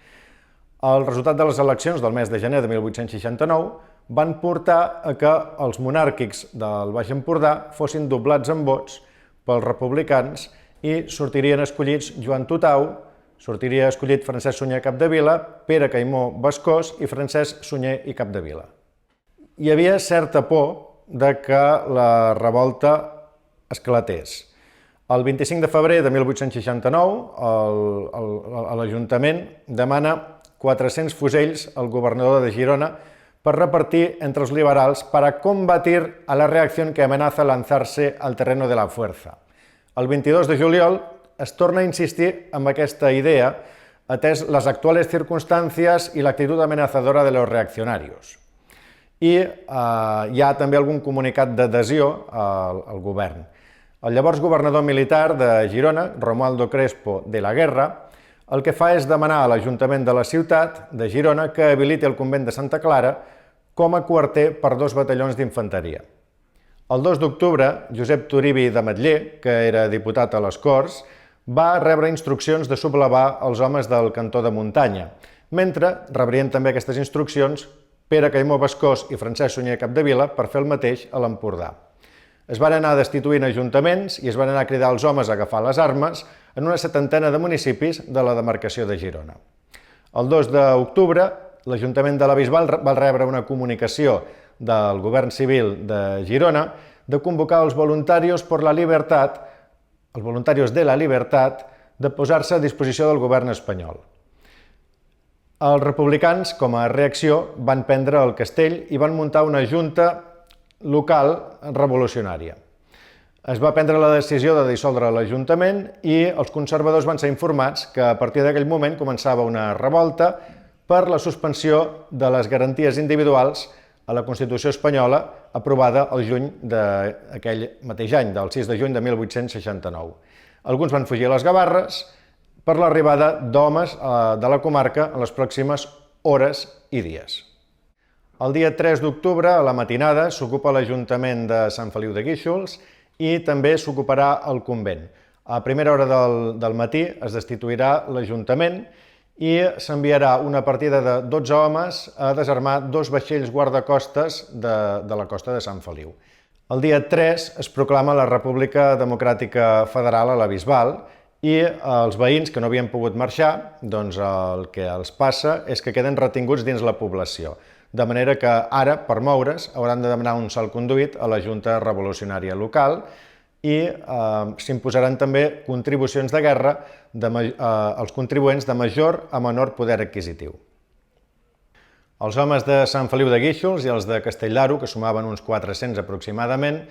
El resultat de les eleccions del mes de gener de 1869 van portar a que els monàrquics del Baix Empordà fossin doblats en vots pels republicans i sortirien escollits Joan Tutau, sortiria escollit Francesc Sunyer Capdevila, Pere Caimó Bascós i Francesc Sunyer i Capdevila. Hi havia certa por de que la revolta esclatés. El 25 de febrer de 1869, l'Ajuntament demana 400 fusells al governador de Girona per repartir entre els liberals para combatir a la reacción que amenaza lanzarse al terreno de la fuerza. El 22 de juliol es torna a insistir en aquesta idea, atès les actuals circumstàncies i l'actitud amenazadora de los reaccionarios. I hi ha també algun comunicat d'adhesió al govern. El llavors governador militar de Girona, Romualdo Crespo de la Guerra, el que fa és demanar a l'Ajuntament de la ciutat de Girona que habiliti el convent de Santa Clara com a quarter per 2 batallons d'infanteria. El 2 d'octubre, Josep Turibi d'Ametller, que era diputat a les Corts, va rebre instruccions de sublevar els homes del cantó de muntanya, mentre rebrien també aquestes instruccions Pere Caimó Bascós i Francesc Sunyer Capdevila per fer el mateix a l'Empordà. Es van anar destituint ajuntaments i es van anar a cridar els homes a agafar les armes en una 70ena de municipis de la demarcació de Girona. El 2 d'octubre, l'Ajuntament de la Bisbal va rebre una comunicació del govern civil de Girona de convocar els voluntarios de la Libertat, de posar-se a disposició del govern espanyol. Els republicans, com a reacció, van prendre el castell i van muntar una junta local revolucionària. Es va prendre la decisió de dissoldre l'Ajuntament i els conservadors van ser informats que a partir d'aquell moment començava una revolta per la suspensió de les garanties individuals a la Constitució espanyola aprovada el juny d'aquell mateix any, del 6 de juny de 1869. Alguns van fugir a les Gavarres per l'arribada d'homes de la comarca en les pròximes hores i dies. El dia 3 d'octubre, a la matinada, s'ocupa l'Ajuntament de Sant Feliu de Guíxols i també s'ocuparà el convent. A primera hora del matí es destituirà l'Ajuntament i s'enviarà una partida de 12 homes a desarmar 2 vaixells guardacostes de la costa de Sant Feliu. El dia 3 es proclama la República Democràtica Federal a la Bisbal i els veïns que no havien pogut marxar, doncs el que els passa és que queden retinguts dins la població. De manera que ara, per moure's, hauran de demanar un salconduit a la Junta Revolucionària Local i s'imposaran també contribucions de guerra als contribuents de major a menor poder adquisitiu. Els homes de Sant Feliu de Guíxols i els de Castelldaro, que sumaven uns 400 aproximadament,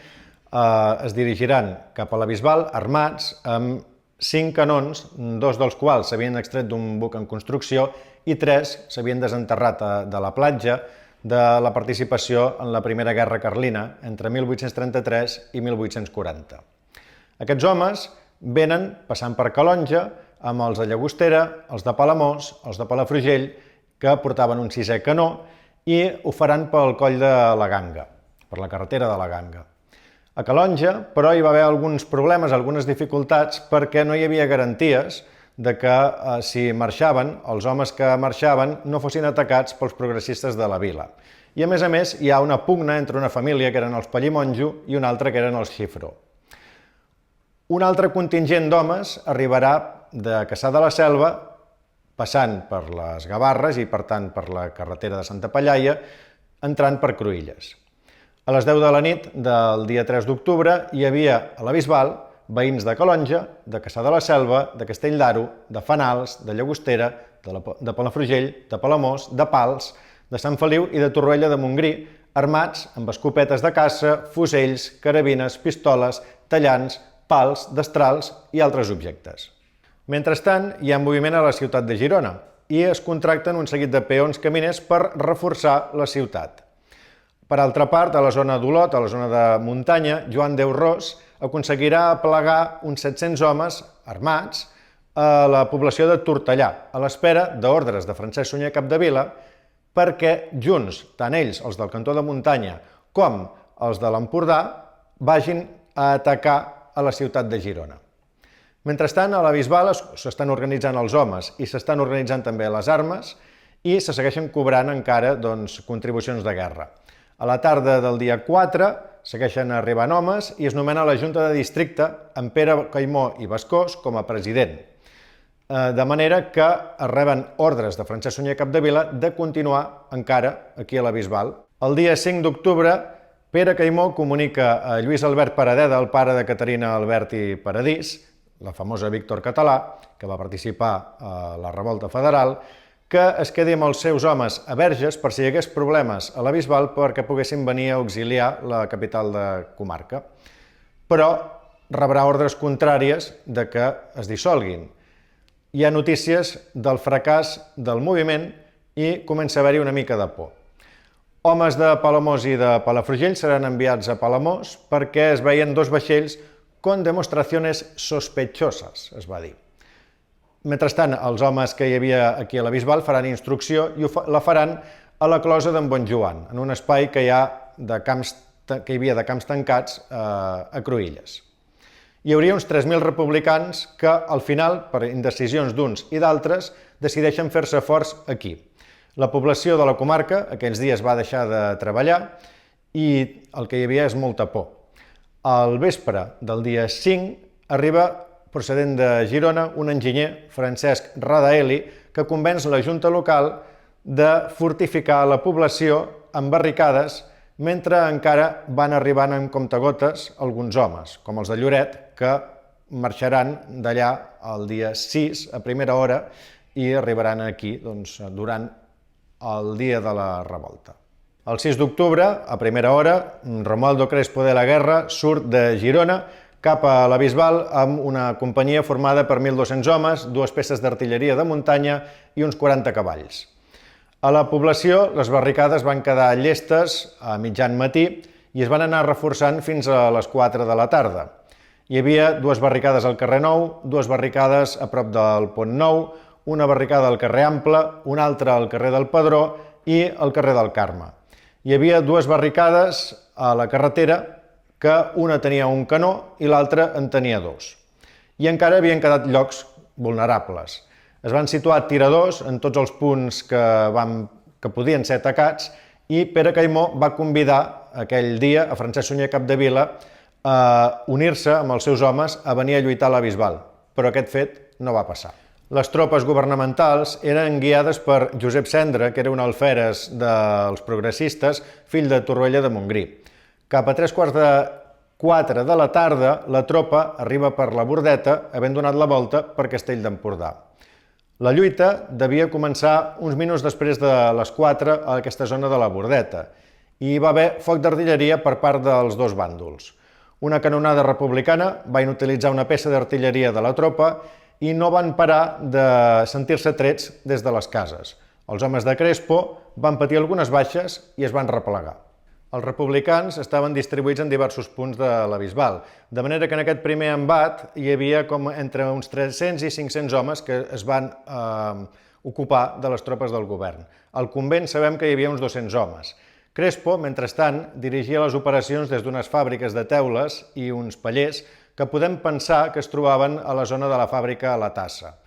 es dirigiran cap a la Bisbal armats amb 5 canons, 2 dels quals s'havien extret d'un buc en construcció i 3 s'havien desenterrat de la platja de la participació en la Primera Guerra Carlina entre 1833 i 1840. Aquests homes venen passant per Calonja amb els de Llagostera, els de Palamós, els de Palafrugell, que portaven un 6è canó i ho faran pel coll de la Ganga, per la carretera de la Ganga. A Calonja, però, hi va haver alguns problemes, algunes dificultats, perquè no hi havia garanties de que si marxaven, els homes que marxaven no fossin atacats pels progressistes de la vila. I a més, hi ha una pugna entre una família, que eren els Pallimonjo, i una altra, que eren els Xifró. Un altre contingent d'homes arribarà de Cassà de la Selva, passant per les Gavarres i, per tant, per la carretera de Santa Pallaia, entrant per Cruïlles. A les 10 de la nit del dia 3 d'octubre hi havia a la Bisbal veïns de Calonja, de Cassà de la Selva, de Castelldaro, de Fanals, de Llagostera, de Palafrugell, de Palamós, de Pals, de Sant Feliu i de Torroella de Montgrí, armats amb escopetes de caça, fusells, carabines, pistoles, tallants, pals, destrals i altres objectes. Mentrestant, hi ha moviment a la ciutat de Girona i es contracten un seguit de peons caminers per reforçar la ciutat. Per altra part, a la zona d'Olot, a la zona de muntanya, Joan Déu Ros aconseguirà aplegar uns 700 homes armats a la població de Tortellà, a l'espera d'ordres de Francesc Sunyer Capdevila perquè junts, tant ells, els del cantó de muntanya, com els de l'Empordà, vagin a atacar a la ciutat de Girona. Mentrestant, a la Bisbal s'estan organitzant els homes i s'estan organitzant també les armes i se segueixen cobrant encara contribucions de guerra. A la tarda del dia 4 segueixen arribant homes i es nomena la Junta de Districte amb Pere Caimó i Bascós com a president. De manera que es reben ordres de Francesc Sunyer Capdevila de continuar encara aquí a la Bisbal. El dia 5 d'octubre, Pere Caimó comunica a Lluís Albert Paradeda, el pare de Caterina Albert i Paradís, la famosa Víctor Català, que va participar a la Revolta Federal, que es quedi amb els seus homes a Verges per si hi hagués problemes a la Bisbal perquè poguessin venir a auxiliar la capital de comarca. Però rebrà ordres contràries de que es dissolguin. Hi ha notícies del fracàs del moviment i comença a haver-hi una mica de por. Homes de Palamós i de Palafrugell seran enviats a Palamós perquè es veien 2 vaixells con demostraciones sospechosas, es va dir. Mentrestant, els homes que hi havia aquí a la Bisbal faran instrucció i la faran a la closa d'en Bonjoan, en un espai que hi havia de camps tancats a Cruïlles. Hi hauria uns 3.000 republicans que, al final, per indecisions d'uns i d'altres, decideixen fer-se forts aquí. La població de la comarca aquells dies va deixar de treballar i el que hi havia és molta por. Al vespre del dia 5 arriba, procedent de Girona, un enginyer, Francesc Radaeli, que convenç la Junta local de fortificar la població amb barricades mentre encara van arribant en comptagotes alguns homes, com els de Lloret, que marxaran d'allà el dia 6 a primera hora i arribaran aquí durant el dia de la revolta. El 6 d'octubre, a primera hora, Romualdo Crespo de la Guerra surt de Girona cap a la Bisbal amb una companyia formada per 1.200 homes, 2 peces d'artilleria de muntanya i uns 40 cavalls. A la població, les barricades van quedar llestes a mitjan matí i es van anar reforçant fins a les 4 de la tarda. Hi havia 2 barricades al carrer Nou, 2 barricades a prop del Pont Nou, una barricada al carrer Ample, una altra al carrer del Pedró i al carrer del Carme. Hi havia 2 barricades a la carretera, que una tenia un canó i l'altra en tenia 2. I encara havien quedat llocs vulnerables. Es van situar tiradors en tots els punts que podien ser atacats i Pere Caimó va convidar aquell dia a Francesc Sunyer Capdevila a unir-se amb els seus homes a venir a lluitar a la Bisbal, però aquest fet no va passar. Les tropes governamentals eren guiades per Josep Cendra, que era un alferes dels progressistes, fill de Torroella de Montgrí. Cap a 3:45 de la tarda, la tropa arriba per la Bordeta, havent donat la volta per Castell d'Empordà. La lluita devia començar uns minuts després de les 4 a aquesta zona de la Bordeta i hi va haver foc d'artilleria per part dels 2 bàndols. Una canonada republicana va inutilitzar una peça d'artilleria de la tropa i no van parar de sentir-se trets des de les cases. Els homes de Crespo van patir algunes baixes i es van replegar. Els republicans estaven distribuïts en diversos punts de la Bisbal, de manera que en aquest primer embat hi havia com entre uns 300 i 500 homes que es van ocupar de les tropes del govern. Al convent sabem que hi havia uns 200 homes. Crespo, mentrestant, dirigia les operacions des d'unes fàbriques de teules i uns pallers que podem pensar que es trobaven a la zona de la fàbrica a la Tassa.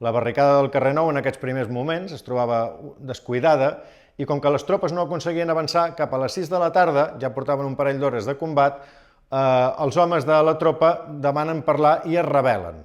La barricada del carrer Nou en aquests primers moments es trobava descuidada i com que les tropes no aconseguien avançar cap a les 6 de la tarda, ja portaven un parell d'hores de combat, els homes de la tropa demanen parlar i es rebel·len.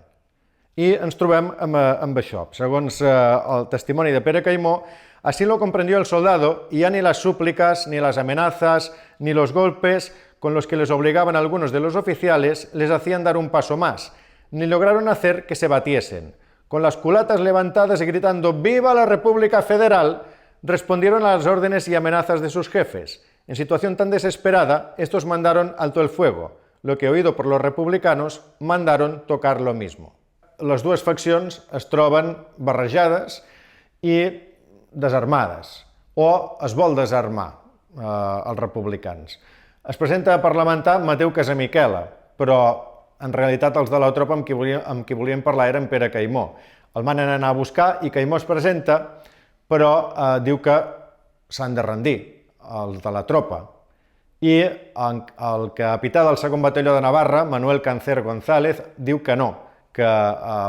I ens trobem amb això. Segons el testimoni de Pere Caimó, así lo comprendió el soldado y ya ni las súplicas, ni las amenazas, ni los golpes con los que les obligaban algunos de los oficiales les hacían dar un paso más, ni lograron hacer que se batiesen. Con las culatas levantadas y gritando ¡Viva la República Federal!, respondieron a las órdenes y amenazas de sus jefes. En situación tan desesperada, estos mandaron alto el fuego, lo que, oído por los republicanos, mandaron tocar lo mismo. Les dues faccions es troben barrejades i desarmades, o es vol desarmar els republicans. Es presenta a parlamentar Mateu Casamiquela, però en realitat els de la tropa amb qui volien parlar eren Pere Caimó. El manen anar a buscar i Caimó es presenta, però diu que s'han de rendir, els de la tropa. I el capità del segon batalló de Navarra, Manuel Cancer González, diu que no, que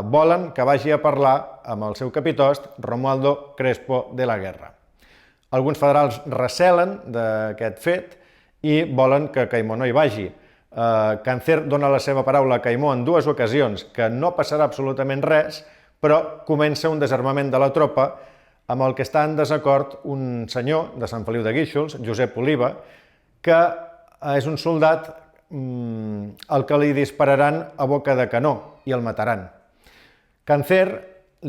volen que vagi a parlar amb el seu capitost, Romualdo Crespo de la Guerra. Alguns federals recelen d'aquest fet i volen que Caimó no hi vagi. Cancer dona la seva paraula a Caimó en 2 ocasions, que no passarà absolutament res, però comença un desarmament de la tropa amb el que està en desacord un senyor de Sant Feliu de Guíxols, Josep Oliva, que és un soldat al que li dispararan a boca de canó i el mataran. Cancer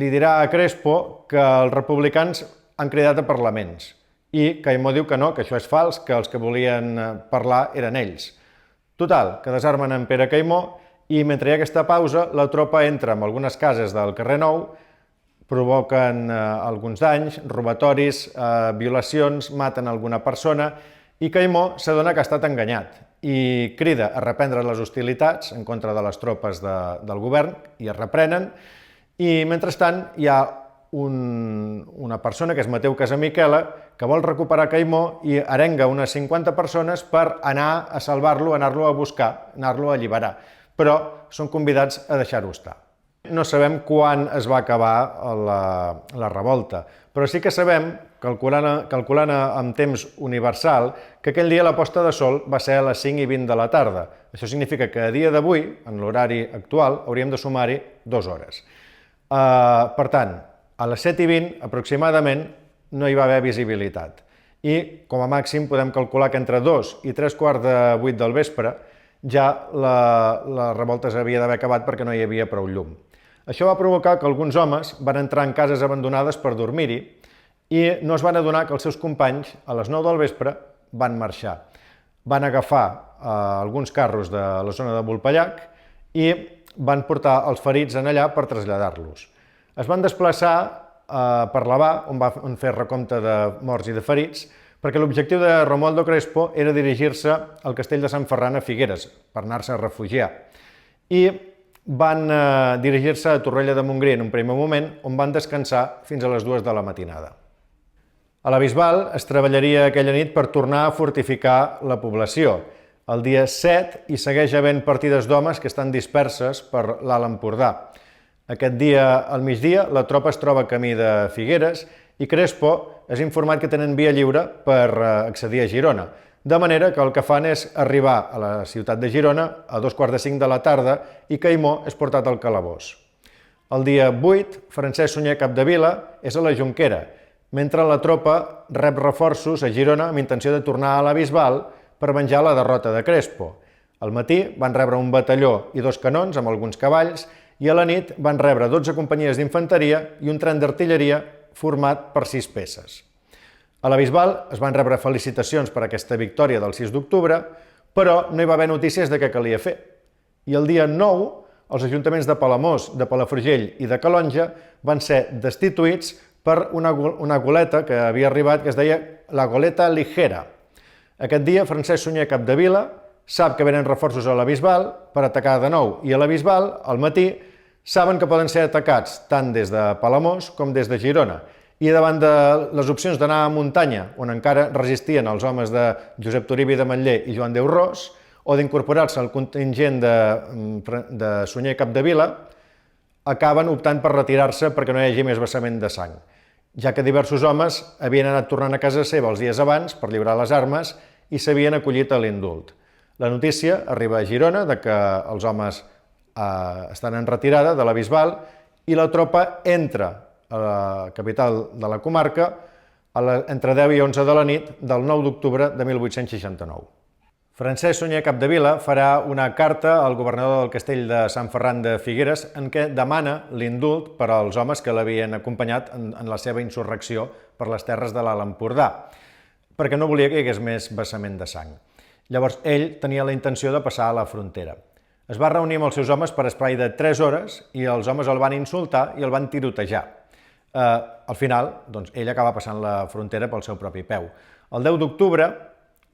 li dirà a Crespo que els republicans han cridat a parlaments i Caimó diu que no, que això és fals, que els que volien parlar eren ells. Total, que desarmen en Pere Caimó i mentre hi ha aquesta pausa la tropa entra en algunes cases del carrer Nou, provoquen alguns danys, robatoris, violacions, maten alguna persona i Caimó s'adona que ha estat enganyat i crida a reprendre les hostilitats en contra de les tropes del govern i es reprenen I, mentrestant, hi ha una persona, que és Mateu Casamiquela, que vol recuperar Caimó i arenga unes 50 persones per anar a salvar-lo, anar-lo a buscar, anar-lo a alliberar. Però són convidats a deixar-ho estar. No sabem quan es va acabar la revolta, però sí que sabem, calculant en temps universal, que aquell dia la posta de sol va ser a les 5:20 de la tarda. Això significa que a dia d'avui, en l'horari actual, hauríem de sumar-hi 2 hores. Per tant, a les 7:20 aproximadament no hi va haver visibilitat i com a màxim podem calcular que entre 2 i 3:15 del vespre ja la revolta s'havia d'haver acabat perquè no hi havia prou llum. Això va provocar que alguns homes van entrar en cases abandonades per dormir-hi i no es van adonar que els seus companys a les 9 del vespre van marxar. Van agafar alguns carros de la zona de Vulpellac i van portar els ferits en allà per traslladar-los. Es van desplaçar per Lavà, on van fer recompte de morts i de ferits, perquè l'objectiu de Romualdo Crespo era dirigir-se al castell de Sant Ferran a Figueres, per anar-se a refugiar. I van dirigir-se a Torroella de Montgrí en un primer moment, on van descansar fins a les 2 de la matinada. A la Bisbal es treballaria aquella nit per tornar a fortificar la població. El dia 7 hi segueix havent partides d'homes que estan disperses per l'Alt Empordà. Aquest dia, al migdia, la tropa es troba camí de Figueres i Crespo és informat que tenen via lliure per accedir a Girona, de manera que el que fan és arribar a la ciutat de Girona a 2:45 de la tarda i Caimó és portat al calabós. El dia 8, Francesc Sunyer Capdevila és a la Jonquera, mentre la tropa rep reforços a Girona amb intenció de tornar a la Bisbal per venjar la derrota de Crespo. Al matí van rebre un batalló i 2 canons amb alguns cavalls i a la nit van rebre 12 companyies d'infanteria i un tren d'artilleria format per 6 peces. A la Bisbal es van rebre felicitacions per aquesta victòria del 6 d'octubre, però no hi va haver notícies de què calia fer. I el dia 9, els ajuntaments de Palamós, de Palafrugell i de Calonja van ser destituïts per una goleta que havia arribat que es deia la goleta ligera. Aquest dia, Francesc Sunyer Capdevila sap que venen reforços a la Bisbal per atacar de nou, i a la Bisbal, al matí, saben que poden ser atacats tant des de Palamós com des de Girona, i davant de les opcions d'anar a muntanya, on encara resistien els homes de Josep Turibi de Manller i Joan Déu-ros, o d'incorporar-se al contingent de Sunyer Capdevila, acaben optant per retirar-se perquè no hi hagi més vessament de sang, ja que diversos homes havien anat tornant a casa seva els dies abans per lliurar les armes i s'havien acollit a l'indult. La notícia arriba a Girona de que els homes estan en retirada de la Bisbal i la tropa entra a la capital de la comarca entre 10 i 11 de la nit del 9 d'octubre de 1869. Francesc Sunyer Capdevila farà una carta al governador del castell de Sant Ferran de Figueres en què demana l'indult per als homes que l'havien acompanyat en la seva insurrecció per les terres de l'Alt Empordà, perquè no volia que hi hagués més vessament de sang. Llavors, ell tenia la intenció de passar a la frontera. Es va reunir amb els seus homes per espai de 3 hores i els homes el van insultar i el van tirotejar. Al final, doncs, ell acaba passant la frontera pel seu propi peu. El 10 d'octubre,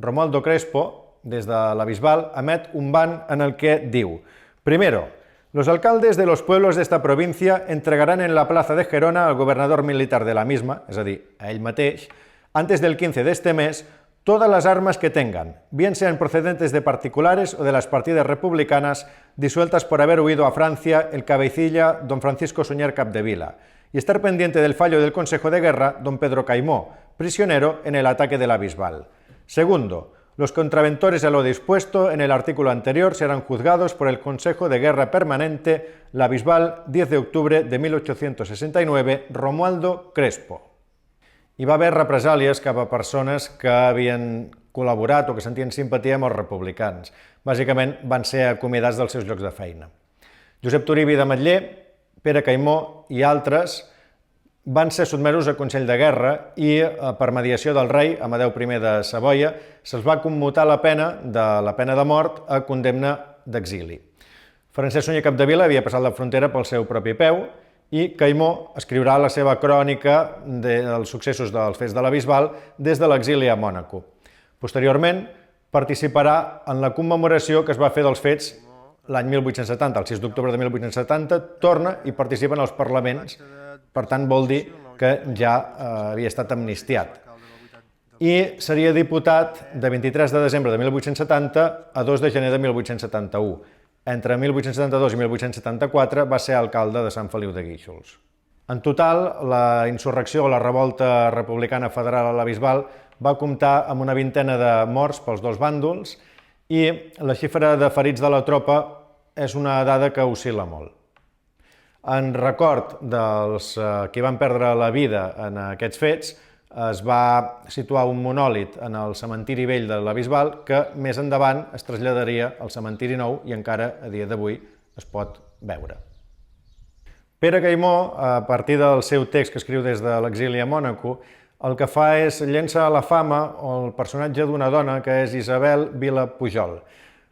Romualdo Crespo, des de la Bisbal, emet un ban en el que diu: Primero, los alcaldes de los pueblos de esta provincia entregarán en la plaza de Gerona al gobernador militar de la misma, és a dir, a ell mateix, antes del 15 de este mes, todas las armas que tengan, bien sean procedentes de particulares o de las partidas republicanas disueltas por haber huido a Francia el cabecilla don Francisco Sunyer Capdevila, y estar pendiente del fallo del Consejo de Guerra don Pedro Caimó, prisionero en el ataque de la Bisbal. Segundo, los contraventores a lo dispuesto en el artículo anterior serán juzgados por el Consejo de Guerra Permanente, la Bisbal, 10 de octubre de 1869, Romualdo Crespo. Hi va haver represàlies cap a persones que havien col·laborat o que sentien simpatia amb els republicans. Bàsicament van ser acomiadats dels seus llocs de feina. Josep Turibi de Manller, Pere Caimó i altres van ser sotmesos a Consell de Guerra i, per mediació del rei Amadeu I de Savoia, se'ls va commutar la pena de mort a condemna d'exili. Francesc Sunyer Capdevila havia passat la frontera pel seu propi peu i Caimó escriurà la seva crònica dels successos dels fets de la Bisbal des de l'exili a Mònaco. Posteriorment, participarà en la commemoració que es va fer dels fets l'any 1870, el 6 d'octubre de 1870, torna i participa en els parlaments. Per tant, vol dir que ja havia estat amnistiat. I seria diputat de 23 de desembre de 1870 a 2 de gener de 1871. Entre 1872 i 1874 va ser alcalde de Sant Feliu de Guíxols. En total, la insurrecció o la revolta republicana federal a la Bisbal va comptar amb una vintena de morts pels dos bàndols i la xifra de ferits de la tropa és una dada que oscil·la molt. En record dels qui van perdre la vida en aquests fets, es va situar un monòlit en el cementiri vell de la Bisbal que més endavant es traslladaria al cementiri nou i encara a dia d'avui es pot veure. Pere Caimó, a partir del seu text que escriu des de l'exili a Mònaco, el que fa és llençar a la fama el personatge d'una dona que és Isabel Vila Pujol.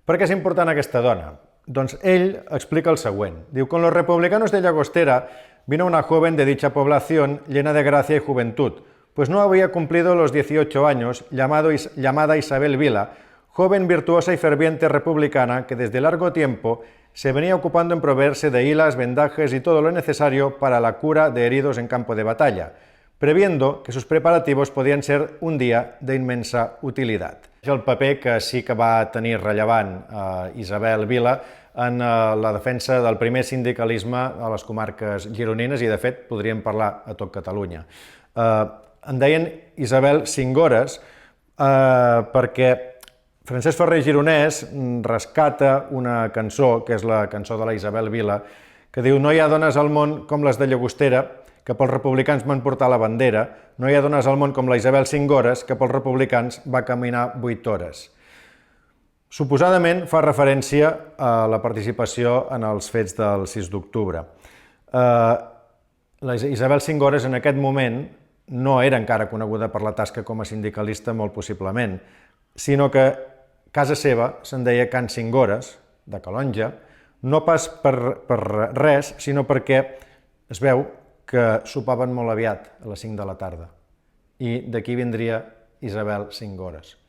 Per què és important aquesta dona? Doncs ell explica el següent. Diu, con los republicanos de Llagostera vino una joven de dicha población llena de gracia y juventud, pues no había cumplido los 18 años, llamada Isabel Vila, joven virtuosa y ferviente republicana que desde largo tiempo se venía ocupando en proveerse de hilas, vendajes y todo lo necesario para la cura de heridos en campo de batalla, previendo que sus preparativos podien ser un dia d'immensa utilitat. És el paper que sí que va tenir rellevant Isabel Vila en la defensa del primer sindicalisme a les comarques gironines i, de fet, podríem parlar a tot Catalunya. En deien Isabel Singores perquè Francesc Ferrer Gironès rescata una cançó, que és la cançó de la Isabel Vila, que diu «No hi ha dones al món com les de Llagostera, que pels republicans van portar la bandera, no hi ha dones al món com la Isabel Singores, que pels republicans va caminar 8 hores». Suposadament fa referència a la participació en els fets del 6 d'octubre. La Isabel Singores en aquest moment no era encara coneguda per la tasca com a sindicalista, molt possiblement, sinó que casa seva se'n deia Can Singores, de Calonja, no pas per res, sinó perquè es veu que sopaven molt aviat, a les 5 de la tarda. I d'aquí vindria Isabel Singores.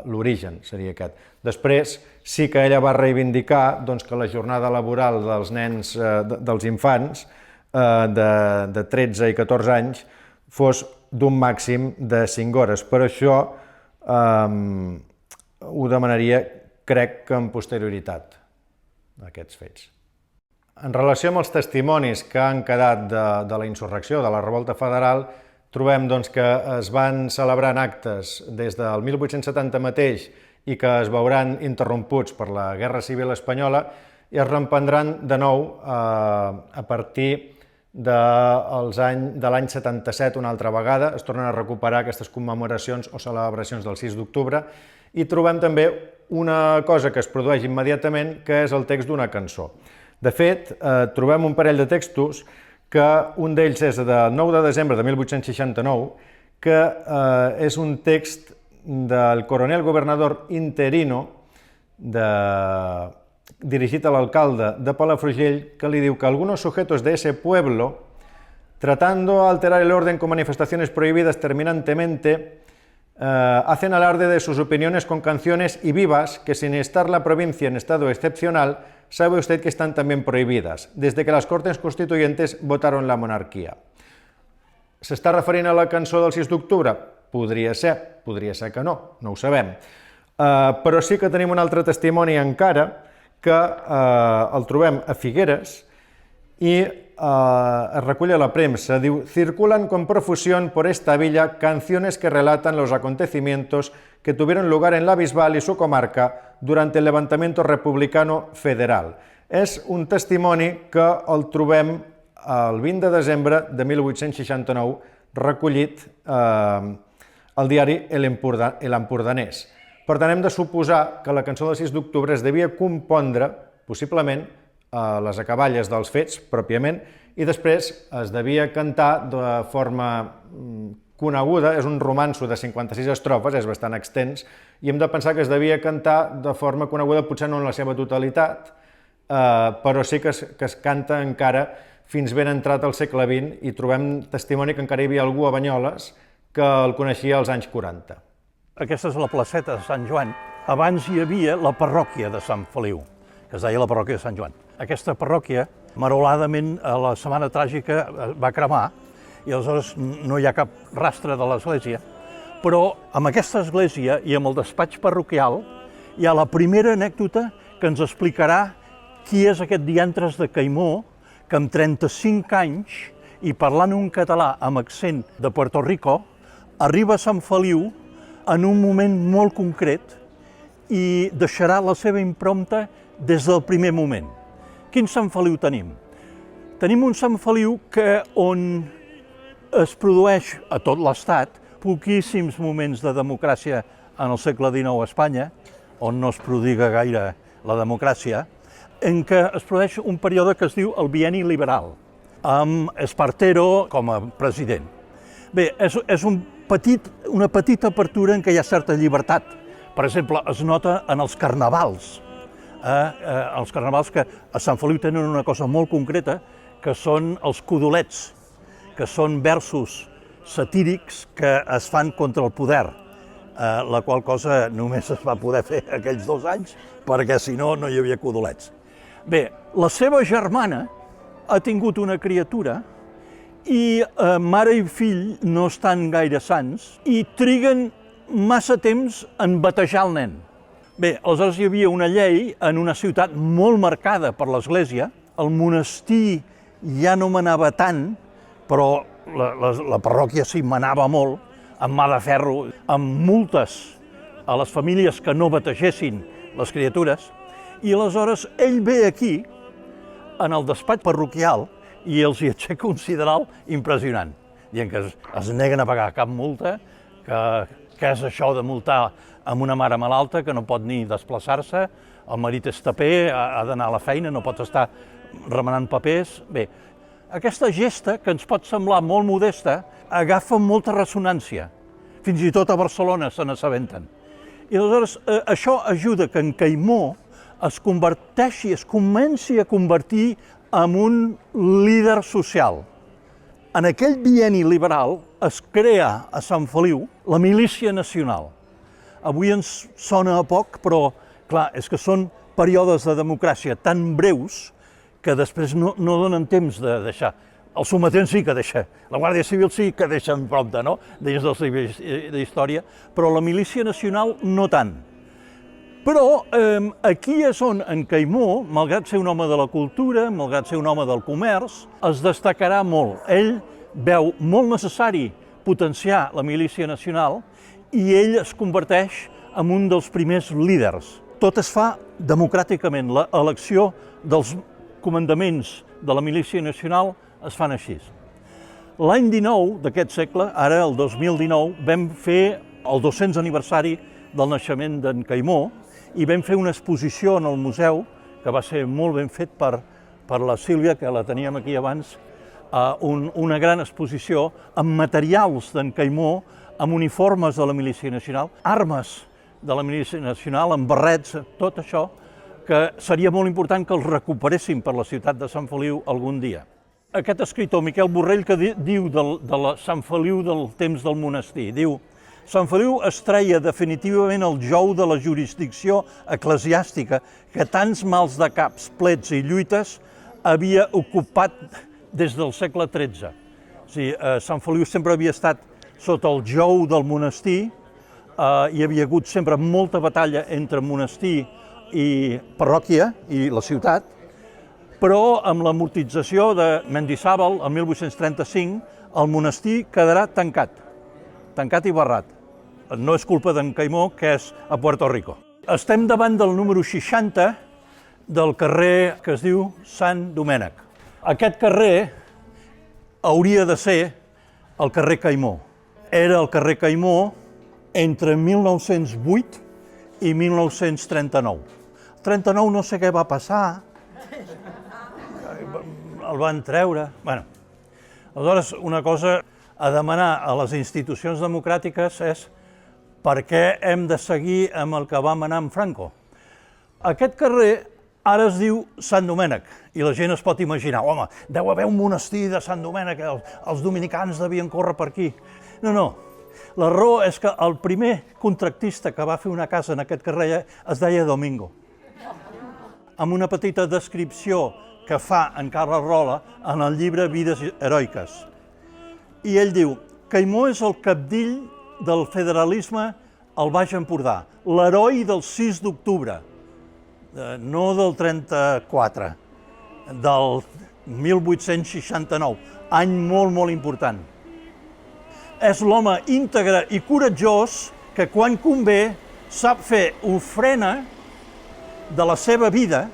L'origen seria aquest. Després sí que ella va reivindicar que la jornada laboral dels nens, dels infants, de 13 i 14 anys, fos d'un màxim de 5 hores. Per això ho demanaria, crec que amb posterioritat, aquests fets. En relació amb els testimonis que han quedat de la insurrecció, de la revolta federal, trobem que es van celebrant actes des del 1870 mateix i que es veuran interromputs per la Guerra Civil Espanyola i es reprendran de nou a partir de l'any 77 una altra vegada. Es tornen a recuperar aquestes commemoracions o celebracions del 6 d'octubre i trobem també una cosa que es produeix immediatament, que és el text d'una cançó. De fet, trobem un parell de textos, que un d'ells és del 9 de desembre de 1869, que és un text del coronel gobernador interino dirigit a l'alcalde de Palafrugell, que li diu que algunos sujetos de ese pueblo, tratando de alterar el orden con manifestaciones prohibidas terminantemente, hacen alarde de sus opiniones con canciones y vivas que, sin estar la provincia en estado excepcional, sabe usted que están también prohibidas, desde que las Cortes Constituyentes votaron la monarquia. S'està referint a la cançó del 6 d'octubre? Podria ser que no ho sabem. Però sí que tenim un altre testimoni encara, que el trobem a Figueres i es recull a la premsa, diu «Circulan con profusión por esta villa canciones que relatan los acontecimientos que tuvieron lugar en la Bisbal y su comarca durante el levantamiento republicano federal». És un testimoni que el trobem el 20 de desembre de 1869 recollit al diari L'Empordanès. Per tant, hem de suposar que la cançó del 6 d'octubre es devia compondre, possiblement, a les acaballes dels fets, pròpiament, i després es devia cantar de forma coneguda, és un romanço de 56 estrofes, és bastant extens, i hem de pensar que es devia cantar de forma coneguda, potser no en la seva totalitat, però sí que es canta encara fins ben entrat al segle XX i trobem testimoni que encara hi havia algú a Banyoles que el coneixia als anys 40. Aquesta és la placeta de Sant Joan. Abans hi havia la parròquia de Sant Feliu que es deia la parròquia de Sant Joan. Aquesta parròquia, maroladament, a la Setmana Tràgica va cremar i aleshores no hi ha cap rastre de l'església, però amb aquesta església i amb el despatx parroquial hi ha la primera anècdota que ens explicarà qui és aquest diantres de Caimó que amb 35 anys i parlant un català amb accent de Puerto Rico arriba a Sant Feliu en un moment molt concret i deixarà la seva impremta des del primer moment. Quin Sant Feliu tenim? Tenim un Sant Feliu on es produeix a tot l'estat poquíssims moments de democràcia en el segle XIX a Espanya, on no es prodiga gaire la democràcia, en què es produeix un període que es diu el bienni liberal, amb Espartero com a president. Bé, és una petita apertura en què hi ha certa llibertat. Per exemple, es nota en els carnavals. Els carnavals que a Sant Feliu tenen una cosa molt concreta, que són els codolets, que són versos satírics que es fan contra el poder, la qual cosa només es va poder fer aquells 2 anys, perquè si no, no hi havia codolets. Bé, la seva germana ha tingut una criatura i mare i fill no estan gaire sants i triguen massa temps en batejar el nen. Bé, aleshores hi havia una llei en una ciutat molt marcada per l'Església. El monestir ja no manava tant, però la parròquia sí manava molt, amb mà de ferro, amb multes a les famílies que no bategessin les criatures. I aleshores ell ve aquí, en el despatx parroquial, i els hi aixeca un sideral impressionant, dient que es neguen a pagar cap multa, que és això de multar amb una mare malalta que no pot ni desplaçar-se, el marit és taper, ha d'anar a la feina, no pot estar remenant papers. Bé, aquesta gesta, que ens pot semblar molt modesta, agafa molta ressonància. Fins i tot a Barcelona se n'assabenten. I aleshores això ajuda que en Caimó es converteixi, es comenci a convertir en un líder social. En aquell bienni liberal es crea a Sant Feliu la Milícia Nacional. Avui ens sona a poc, però clar, és que són períodes de democràcia tan breus que després no donen temps de deixar. El sometent sí que deixa, la Guàrdia Civil sí que deixa en prompte, no?, dins dels llibres d'història, però la Milícia Nacional no tant. Però aquí és on en Caimó, malgrat ser un home de la cultura, malgrat ser un home del comerç, es destacarà molt. Ell veu molt necessari potenciar la Milícia Nacional i ell es converteix en un dels primers líders. Tot es fa democràticament. L'elecció dels comandaments de la Milícia Nacional es fan així. L'any 19 d'aquest segle, ara el 2019, vam fer el 200 aniversari del naixement d'en Caimó i vam fer una exposició en el museu, que va ser molt ben fet per la Sílvia, que la teníem aquí abans, una gran exposició amb materials d'en Caimó, amb uniformes de la Milícia Nacional, armes de la Milícia Nacional, amb barrets, tot això, que seria molt important que els recuperéssim per la ciutat de Sant Feliu algun dia. Aquest escriptor, Miquel Borrell, que diu de Sant Feliu del temps del monestir, diu: Sant Feliu es treia definitivament el jou de la jurisdicció eclesiàstica que tants mals de caps, plets i lluites havia ocupat des del segle XIII. O sigui, Sant Feliu sempre havia estat sota el jou del monestir, hi havia hagut sempre molta batalla entre monestir i parròquia i la ciutat, però amb l'amortització de Mendizábal, el 1835, el monestir quedarà tancat i barrat. No és culpa d'en Caimó, que és a Puerto Rico. Estem davant del número 60 del carrer que es diu Sant Domènec. Aquest carrer hauria de ser el carrer Caimó. Era el carrer Caimó entre 1908 i 1939. El 39 no sé què va passar, el van treure. Bueno, aleshores, una cosa a demanar a les institucions democràtiques és per què hem de seguir amb el que va manar en Franco. Aquest carrer ara es diu Sant Domènec i la gent es pot imaginar, home, deu haver un monestir de Sant Domènec, els dominicans devien córrer per aquí. No. La raó és que el primer contractista que va fer una casa en aquest carrer es deia Domingo. amb una petita descripció que fa en Carles Rola en el llibre Vides heroiques. I ell diu: Caimó és el capdill del federalisme al Baix Empordà, l'heroi del 6 d'octubre, no del 34, del 1869, any molt, molt important. És l'home íntegre i coratjós que quan convé sap fer ofrena de la seva vida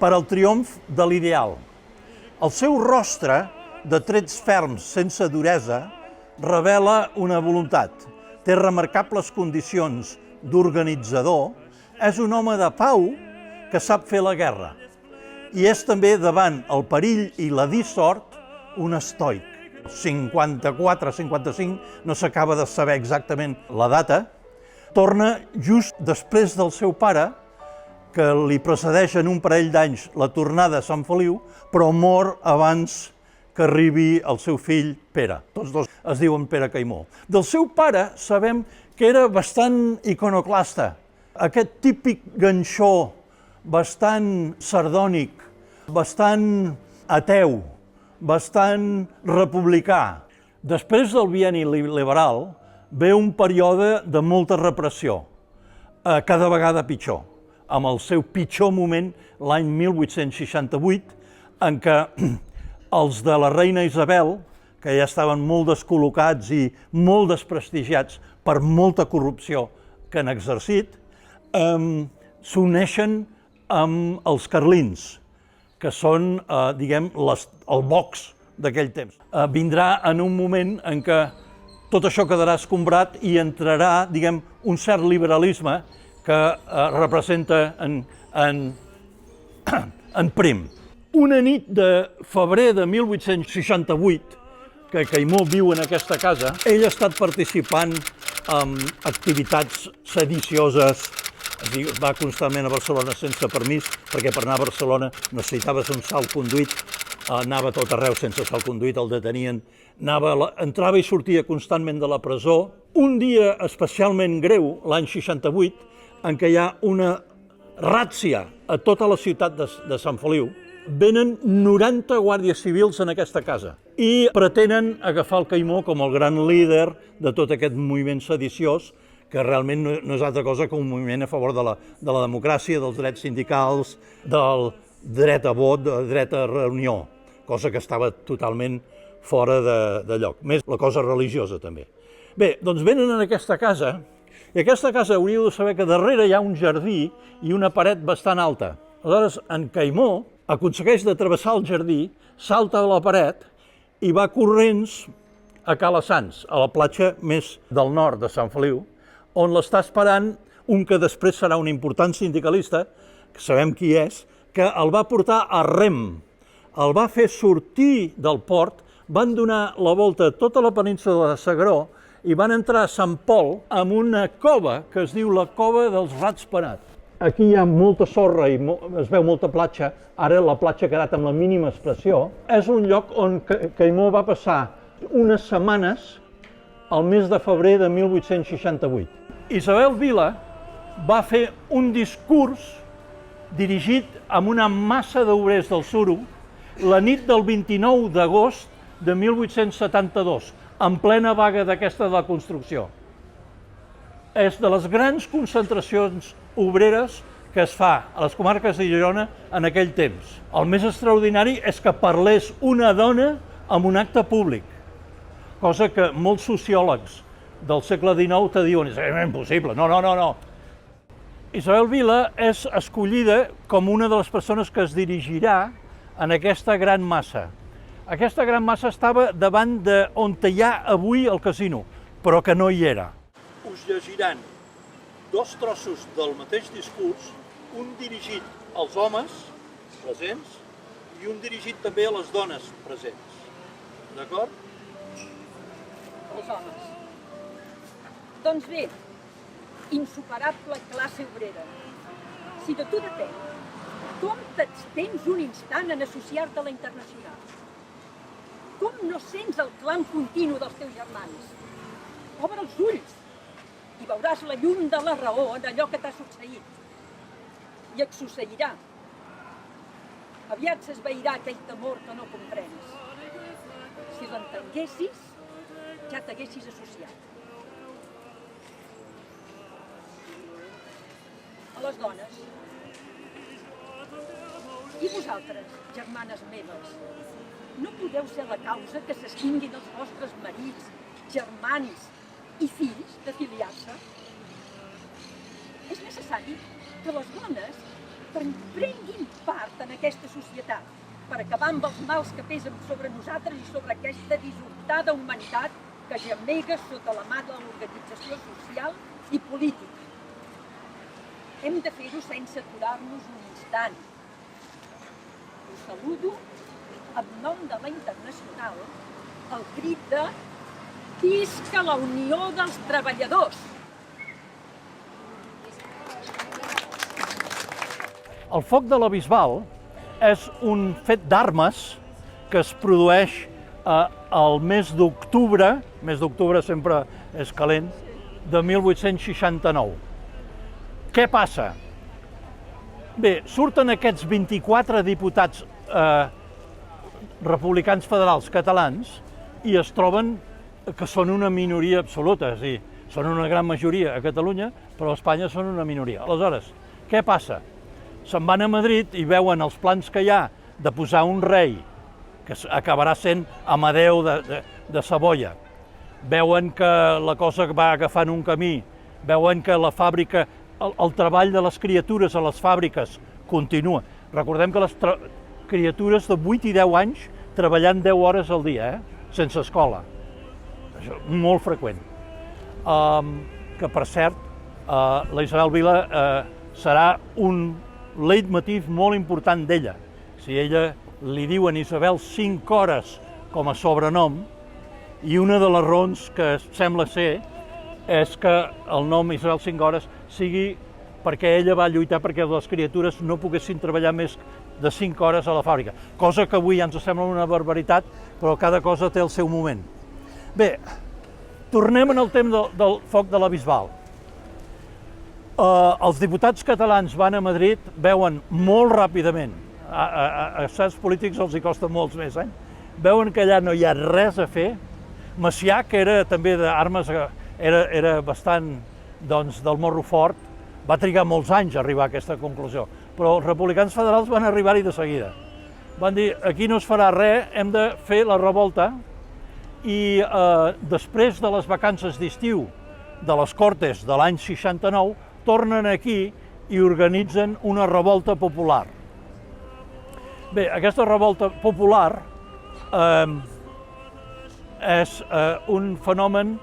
per al triomf de l'ideal. El seu rostre, de trets ferms sense duresa, revela una voluntat. Té remarcables condicions d'organitzador, és un home de pau que sap fer la guerra. I és també, davant el perill i la dissort, un estoic. 54-55, no s'acaba de saber exactament la data, torna just després del seu pare, que li precedeix en un parell d'anys la tornada a Sant Feliu, però mor abans que arribi el seu fill Pere. Tots dos es diuen Pere Caimó. Del seu pare sabem que era bastant iconoclasta. Aquest típic ganxó, bastant sardònic, bastant ateu, bastant republicà. Després del bienni liberal ve un període de molta repressió, cada vegada pitjor, amb el seu pitjor moment l'any 1868, en què els de la reina Isabel, que ja estaven molt descol·locats i molt desprestigiats per molta corrupció que han exercit, s'uneixen amb els carlins, que són, diguem, el Vox d'aquell temps. Vindrà en un moment en què tot això quedarà escombrat i entrarà, diguem, un cert liberalisme que representa en prim. Una nit de febrer de 1868, que Caimó viu en aquesta casa, ell ha estat participant en activitats sedicioses, va constantment a Barcelona sense permís, perquè per anar a Barcelona necessitaves un salconduit, anava a tot arreu sense salconduit, el detenien, entrava i sortia constantment de la presó. Un dia especialment greu, l'any 68, en què hi ha una ràtzia a tota la ciutat de Sant Feliu, venen 90 guàrdies civils en aquesta casa i pretenen agafar el Caimó com el gran líder de tot aquest moviment sediciós, que realment no és altra cosa que un moviment a favor de la democràcia, dels drets sindicals, del dret a vot, del dret a reunió, cosa que estava totalment fora de lloc. Més la cosa religiosa, també. Bé, doncs venen en aquesta casa, i aquesta casa hauríeu de saber que darrere hi ha un jardí i una paret bastant alta. Aleshores, en Caimó aconsegueix de travessar el jardí, salta a la paret i va corrents a Cala Sants, a la platja més del nord de Sant Feliu, on l'està esperant un que després serà un important sindicalista, que sabem qui és, que el va portar a rem, el va fer sortir del port, van donar la volta a tota la península de S'Agaró i van entrar a Sant Pol amb una cova que es diu la Cova dels Rats Penats. Aquí hi ha molta sorra i es veu molta platja, ara la platja ha quedat amb la mínima expressió. És un lloc on Caimó va passar unes setmanes al mes de febrer de 1868. Isabel Vila va fer un discurs dirigit amb una massa d'obrers del Suro la nit del 29 d'agost de 1872, en plena vaga d'aquesta de la construcció. És de les grans concentracions obreres que es fa a les comarques de Girona en aquell temps. El més extraordinari és que parlés una dona en un acte públic, cosa que molts sociòlegs del segle XIX te diuen és impossible, no. Isabel Vila és escollida com una de les persones que es dirigirà en aquesta gran massa. Aquesta gran massa estava davant d'on hi ha avui el casino, però que no hi era. Us llegiran dos trossos del mateix discurs, un dirigit als homes presents i un dirigit també a les dones presents. D'acord? Els homes. Doncs bé, insuperable classe obrera, si de tu depèn, com t'abstens un instant en associar-te a la Internacional? Com no sents el clam continu dels teus germans? Obre els ulls i veuràs la llum de la raó en allò que t'ha succeït. I et succeirà aviat s'esvairà aquell temor que no comprens. Si l'entenguessis, ja t'haguessis associat. A les dones. I vosaltres, germanes meves, no podeu ser la causa que s'extinguin els vostres marits, germans i fills de filiar-se? És necessari que les dones prenguin part en aquesta societat per acabar amb els mals que pesen sobre nosaltres i sobre aquesta dissortada humanitat que gemega sota la mà de l'organització social i política. Hem de fer-ho sense aturar-nos un instant. Us saludo en nom de la Internacional el crit de «Visca la Unió dels Treballadors!». El foc de la Bisbal és un fet d'armes que es produeix al mes d'octubre sempre és calent, de 1869. Què passa? Bé, surten aquests 24 diputats republicans federals catalans i es troben que són una minoria absoluta, és a dir, són una gran majoria a Catalunya, però a Espanya són una minoria. Aleshores, què passa? Se'n van a Madrid i veuen els plans que hi ha de posar un rei, que acabarà sent Amadeu de Savoia. Veuen que la cosa va agafant un camí, veuen que la fàbrica, el treball de les criatures a les fàbriques continua. Recordem que les criatures de 8 i 10 anys treballant 10 hores al dia, sense escola. Això és molt freqüent. Que, per cert, la Isabel Vila serà un leitmotiv molt important d'ella. Si ella li diuen Isabel 5 hores com a sobrenom, i una de les raons que sembla ser és que el nom Isabel 5 hores sigui perquè ella va lluitar perquè les criatures no poguessin treballar més de 5 hores a la fàbrica, cosa que avui ja ens sembla una barbaritat, però cada cosa té el seu moment. Bé, tornem en el tema del foc de la Bisbal. Els diputats catalans van a Madrid, veuen molt ràpidament, a certs polítics els hi costa molts més anys, veuen que allà no hi ha res a fer. Macià, que era també d'armes, era bastant del morro fort, va trigar molts anys a arribar a aquesta conclusió, però els republicans federals van arribar-hi de seguida. Van dir, aquí no es farà res, hem de fer la revolta, i després de les vacances d'estiu de les Cortes de l'any 69, tornen aquí i organitzen una revolta popular. Bé, aquesta revolta popular és un fenomen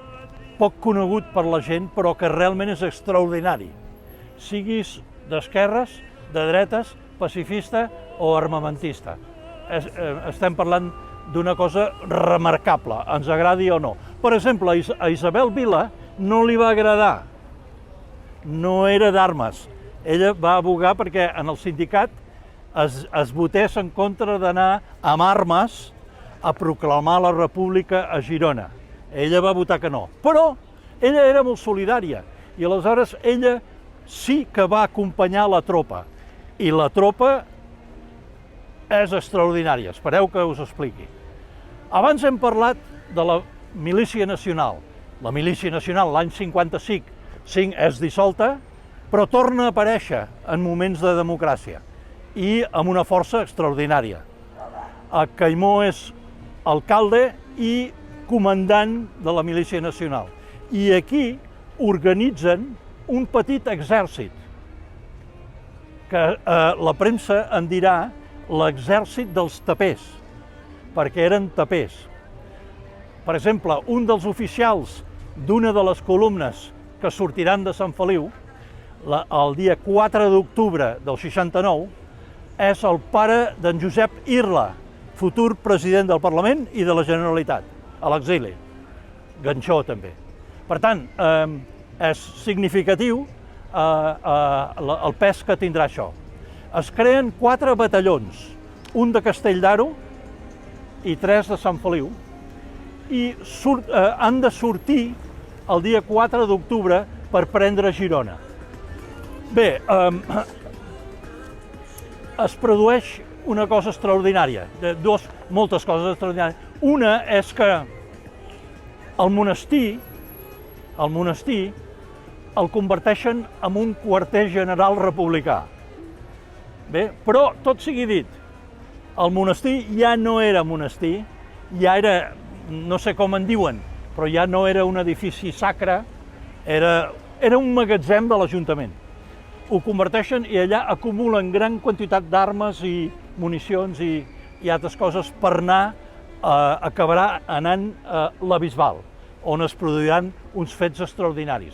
poc conegut per la gent, però que realment és extraordinari. Siguis d'esquerres, de dretes, pacifista o armamentista. Estem parlant d'una cosa remarcable, ens agradi o no. Per exemple, a Isabel Vila no li va agradar, no era d'armes. Ella va abogar perquè en el sindicat es votés en contra d'anar amb armes a proclamar la república a Girona. Ella va votar que no, però ella era molt solidària i aleshores ella sí que va acompanyar la tropa i la tropa és extraordinària, espereu que us expliqui. Abans hem parlat de la Milícia Nacional. La Milícia Nacional l'any 55 és dissolta, però torna a aparèixer en moments de democràcia i amb una força extraordinària. Caimó és alcalde i comandant de la Milícia Nacional. I aquí organitzen un petit exèrcit, que la premsa en dirà l'exèrcit dels tapers, perquè eren tapers. Per exemple, un dels oficials d'una de les columnes que sortiran de Sant Feliu, el dia 4 d'octubre del 69, és el pare d'en Josep Irla, futur president del Parlament i de la Generalitat, a l'exili, ganxó també. Per tant, és significatiu el pes que tindrà això. Es creen 4 batallons, un de Castelldaro i 3 de Sant Feliu, i han de sortir el dia 4 d'octubre per prendre Girona. Bé, es produeix una cosa extraordinària, moltes coses extraordinàries. Una és que el monestir el converteixen en un quarter general republicà. Bé, però, tot sigui dit, el monestir ja no era monestir, ja era, no sé com en diuen, però ja no era un edifici sacre, era un magatzem de l'Ajuntament. Ho converteixen i allà acumulen gran quantitat d'armes i municions i altres coses per acabarà anant a la Bisbal, on es produiran uns fets extraordinaris.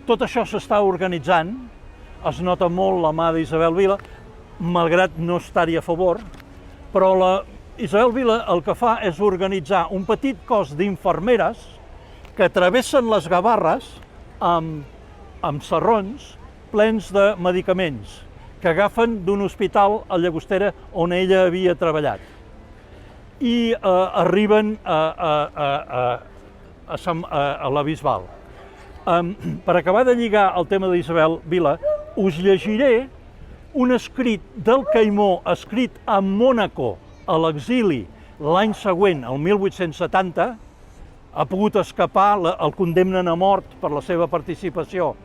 Tot això s'està organitzant, es nota molt la mà d'Isabel Vila, malgrat no estar-hi a favor, però Isabel Vila el que fa és organitzar un petit cos d'infermeres que travessen les Gavarres amb sarrons plens de medicaments que agafen d'un hospital a Llagostera on ella havia treballat i arriben a la Bisbal. Per acabar de lligar el tema d'Isabel Vila, us llegiré un escrit del Caimó, escrit a Mònaco, a l'exili, l'any següent, el 1870, ha pogut escapar, el condemnen a mort per la seva participació,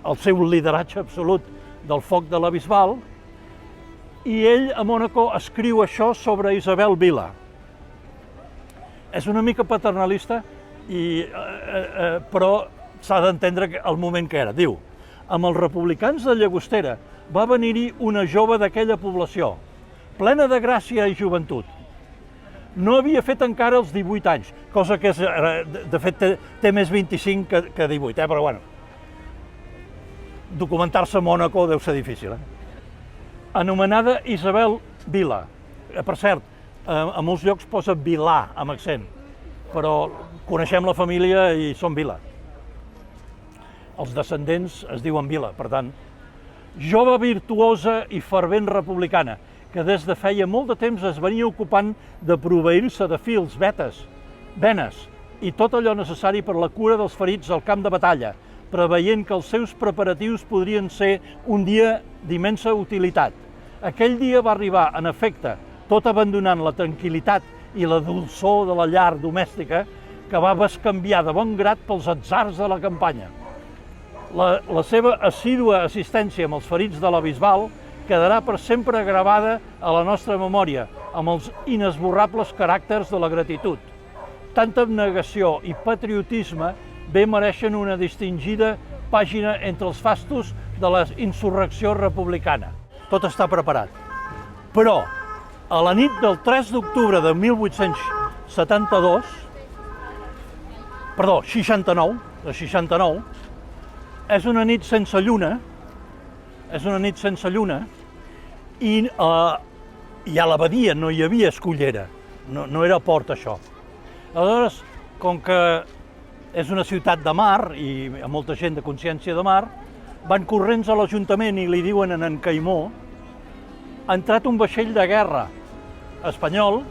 el seu lideratge absolut del foc de la Bisbal, i ell a Mònaco escriu això sobre Isabel Vila. És una mica paternalista, però s'ha d'entendre el moment que era. Diu, amb els republicans de Llagostera va venir-hi una jove d'aquella població, plena de gràcia i joventut. No havia fet encara els 18 anys, cosa que de fet té més 25 que 18, però bueno, documentar-se a Mònaco deu ser difícil. Anomenada Isabel Vila. Per cert, a molts llocs posa Vilà amb accent, però coneixem la família i són Vila. Els descendents es diuen Vila, per tant. Jove virtuosa i fervent republicana, que des de feia molt de temps es venia ocupant de proveir-se de fils, venes i tot allò necessari per la cura dels ferits al camp de batalla, preveient que els seus preparatius podrien ser un dia d'immensa utilitat. Aquell dia va arribar, en efecte, tot abandonant la tranquil·litat i la dolçor de la llar domèstica, que va bescanviar de bon grat pels atzars de la campanya. La seva assídua assistència amb els ferits de la Bisbal quedarà per sempre gravada a la nostra memòria, amb els inesborrables caràcters de la gratitud. Tanta abnegació i patriotisme bé mereixen una distingida pàgina entre els fastos de la insurrecció republicana. Tot està preparat. Però, a la nit del 3 d'octubre de 69, és una nit sense lluna, i a l'abadia no hi havia escullera, no era port això. Aleshores, com que és una ciutat de mar i hi ha molta gent de consciència de mar, van corrents a l'Ajuntament i li diuen a en Caimó: ha entrat un vaixell de guerra espanyol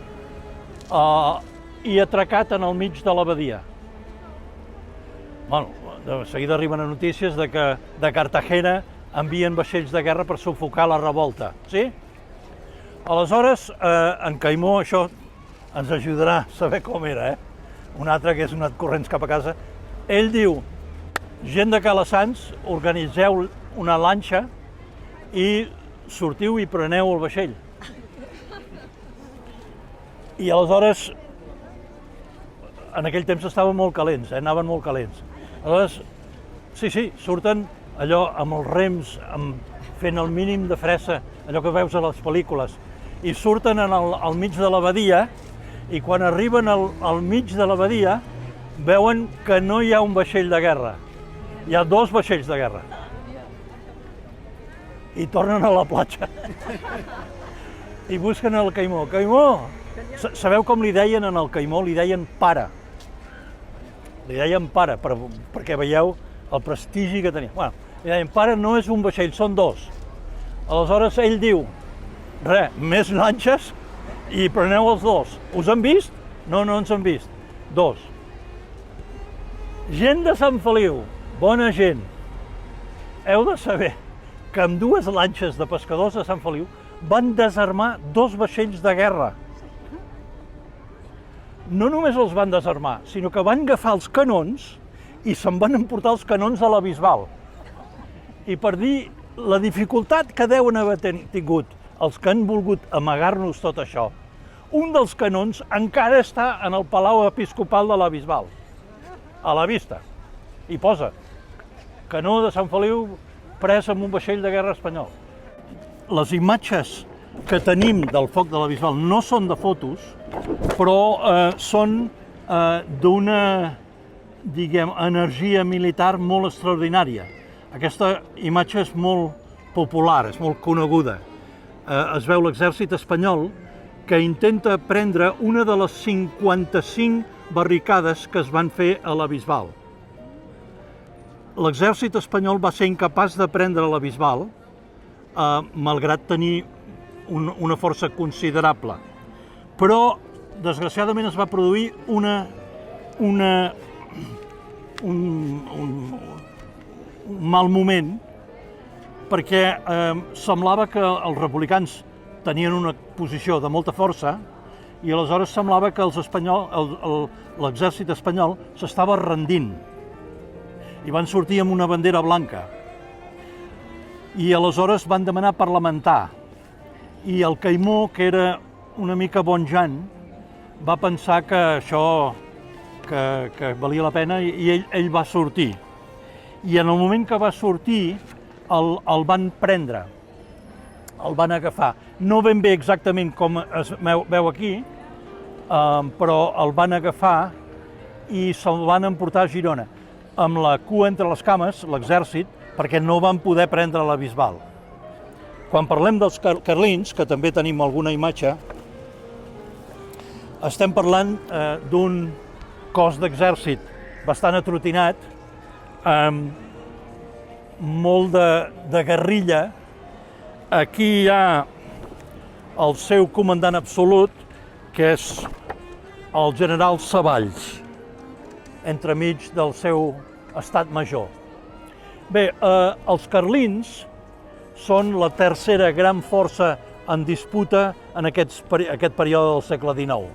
i atracat en el mig de l'abadia. Bueno, de seguida arriben a notícies de que de Cartagena envien vaixells de guerra per sufocar la revolta, sí? Aleshores, en Caimó això ens ajudarà a saber com era, un altre que és anat corrents cap a casa. Ell diu: gent de Calassanç, organitzeu una lanxa i sortiu i preneu el vaixell. I aleshores, en aquell temps estaven molt calents, anaven molt calents. Aleshores, sí, surten allò amb els rems, fent el mínim de fressa, allò que veus a les pel·lícules, i surten al mig de l'abadia, i quan arriben al mig de l'abadia veuen que no hi ha un vaixell de guerra, hi ha dos vaixells de guerra. I tornen a la platja. I busquen el Caimó. Caimó! Sabeu com li deien en el Caimó? Li deien pare. Li deien pare, perquè veieu el prestigi que tenia. Bueno, li deien pare, no és un vaixell, són dos. Aleshores ell diu: més lanxes i preneu els dos. Us han vist? No ens han vist. Dos. Gent de Sant Feliu, bona gent. Heu de saber que amb dues lanxes de pescadors de Sant Feliu van desarmar 2 vaixells de guerra. No només els van desarmar, sinó que van agafar els canons i se'n van emportar els canons a la Bisbal. I per dir la dificultat que deuen haver tingut els que han volgut amagar-nos tot això, un dels canons encara està en el Palau Episcopal de la Bisbal, a la vista. I posa, canó de Sant Feliu pres amb un vaixell de guerra espanyol. Les imatges que tenim del foc de la Bisbal no són de fotos, però són d'una, diguem, energia militar molt extraordinària. Aquesta imatge és molt popular, és molt coneguda. Es veu l'exèrcit espanyol que intenta prendre una de les 55 barricades que es van fer a la Bisbal. L'exèrcit espanyol va ser incapaç de prendre la Bisbal, malgrat tenir una força considerable. Però, desgraciadament, es va produir un mal moment, perquè semblava que els republicans tenien una posició de molta força i aleshores semblava que l'exèrcit espanyol s'estava rendint i van sortir amb una bandera blanca. I aleshores van demanar parlamentar. I el Caimó, que era una mica bonjant, va pensar que això que valia la pena i ell va sortir. I en el moment que va sortir el van prendre, el van agafar. No ben bé exactament com es veu aquí, però el van agafar i se'l van emportar a Girona, amb la cua entre les cames, l'exèrcit, perquè no van poder prendre la Bisbal. Quan parlem dels carlins, que també tenim alguna imatge, estem parlant d'un cos d'exèrcit bastant atrotinat, molt de guerrilla. Aquí hi ha el seu comandant absolut, que és el general Savalls, entremig del seu estat major. Bé, els carlins són la tercera gran força en disputa en aquest període del segle XIX.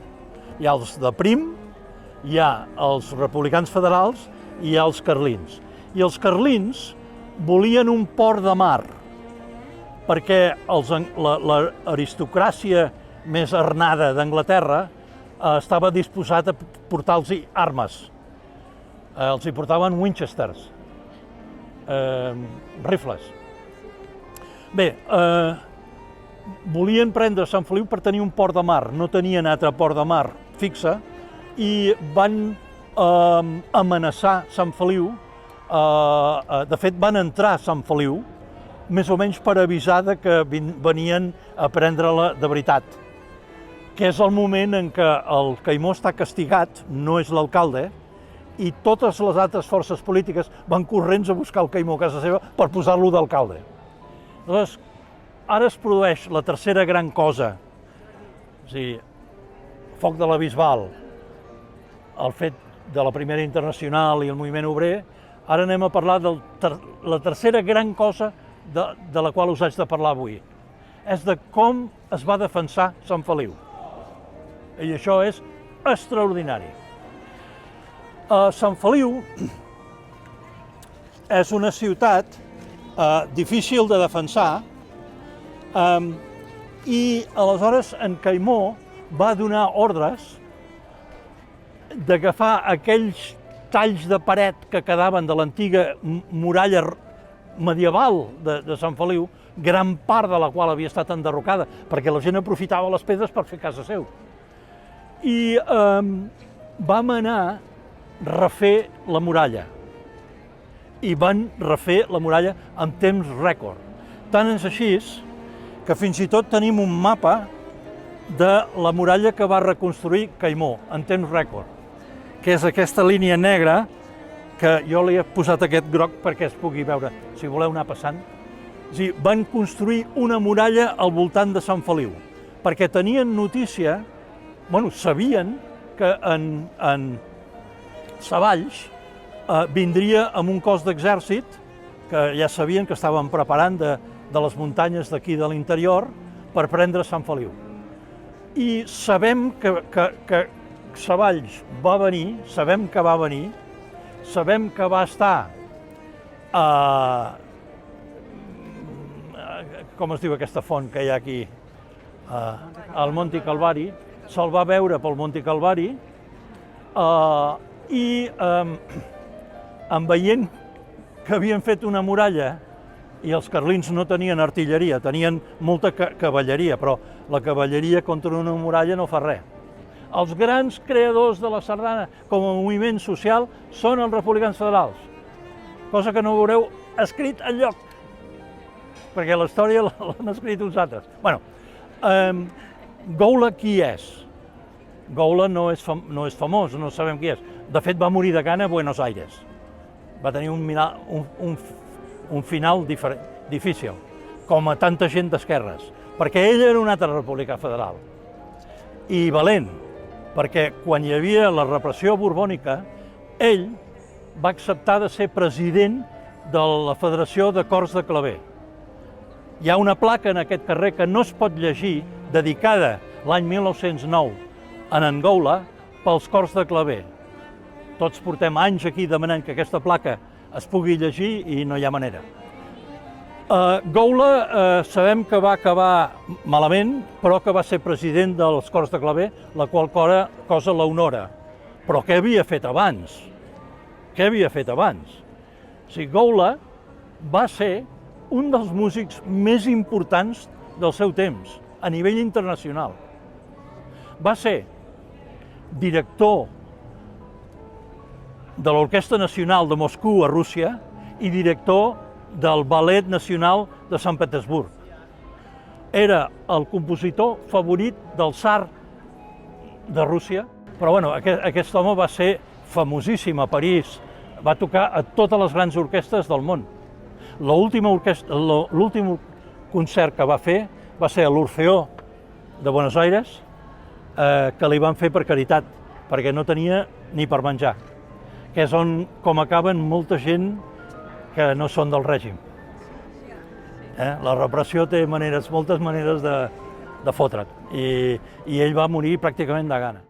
Hi ha els de Prim, hi ha els republicans federals i hi ha els carlins. I els carlins volien un port de mar, perquè l'aristocràcia més arnada d'Anglaterra estava disposat a portar-los armes. Els hi portaven Winchesters, rifles. Bé, volien prendre Sant Feliu per tenir un port de mar, no tenien altre port de mar fixe i van amenaçar Sant Feliu. De fet, van entrar a Sant Feliu més o menys per avisar que venien a prendre-la de veritat, que és el moment en què el Caimó està castigat, no és l'alcalde, i totes les altres forces polítiques van corrents a buscar el Caimó a casa seva per posar-lo d'alcalde. Aleshores, ara es produeix la tercera gran cosa, és a dir, foc de la Bisbal, el fet de la Primera Internacional i el moviment obrer. Ara anem a parlar de la tercera gran cosa de la qual us haig de parlar avui. És de com es va defensar Sant Feliu. I això és extraordinari. Sant Feliu és una ciutat difícil de defensar i aleshores en Caimó va donar ordres d'agafar aquells talls de paret que quedaven de l'antiga muralla medieval de Sant Feliu, gran part de la qual havia estat enderrocada, perquè la gent aprofitava les pedres per fer casa seu. I vam anar a refer la muralla. I van refer la muralla en temps rècord. Tant és així que fins i tot tenim un mapa de la muralla que va reconstruir Caimó en temps rècord, que és aquesta línia negra, que jo li he posat aquest groc perquè es pugui veure, si voleu anar passant. És a dir, van construir una muralla al voltant de Sant Feliu, perquè tenien notícia, sabien que en Savalls vindria amb un cos d'exèrcit, que ja sabien que estaven preparant de les muntanyes d'aquí de l'interior, per prendre Sant Feliu. I sabem que Savalls va venir, sabem que va venir, sabem que va estar com es diu aquesta font que hi ha aquí, al Monte Calvari, se'l va veure pel Monte Calvari i en veient que havien fet una muralla i els carlins no tenien artilleria, tenien molta cavalleria, però la cavalleria contra una muralla no fa res. Els grans creadors de la sardana com a moviment social són els republicans federals, cosa que no veureu escrit enlloc, perquè la història l'han escrit uns altres. Goula qui és? Goula no és famós, no sabem qui és. De fet, va morir de gana a Buenos Aires. Va tenir un final difícil, com a tanta gent d'esquerres, perquè ell era un altre republicà federal. I valent, perquè quan hi havia la repressió borbònica, ell va acceptar de ser president de la Federació de Cors de Claver. Hi ha una placa en aquest carrer que no es pot llegir, dedicada l'any 1909 en Goula pels cors de claver. Tots portem anys aquí demanant que aquesta placa es pugui llegir i no hi ha manera. Goula sabem que va acabar malament, però que va ser president dels cors de claver, la qual cosa l'honora. Però què havia fet abans? Què havia fet abans? O sigui, Goula va ser un dels músics més importants del seu temps, a nivell internacional. Va ser director de l'Orquestra Nacional de Moscou a Rússia i director del Ballet Nacional de Sant Petersburg. Era el compositor favorit del tsar de Rússia, però aquest home va ser famosíssim a París, va tocar a totes les grans orquestres del món. L'últim concert que va fer va ser a l'Orfeó de Buenos Aires, que li van fer per caritat, perquè no tenia ni per menjar, que és com acaben molta gent que no són del règim. La repressió té moltes maneres de fotre't, i ell va morir pràcticament de gana.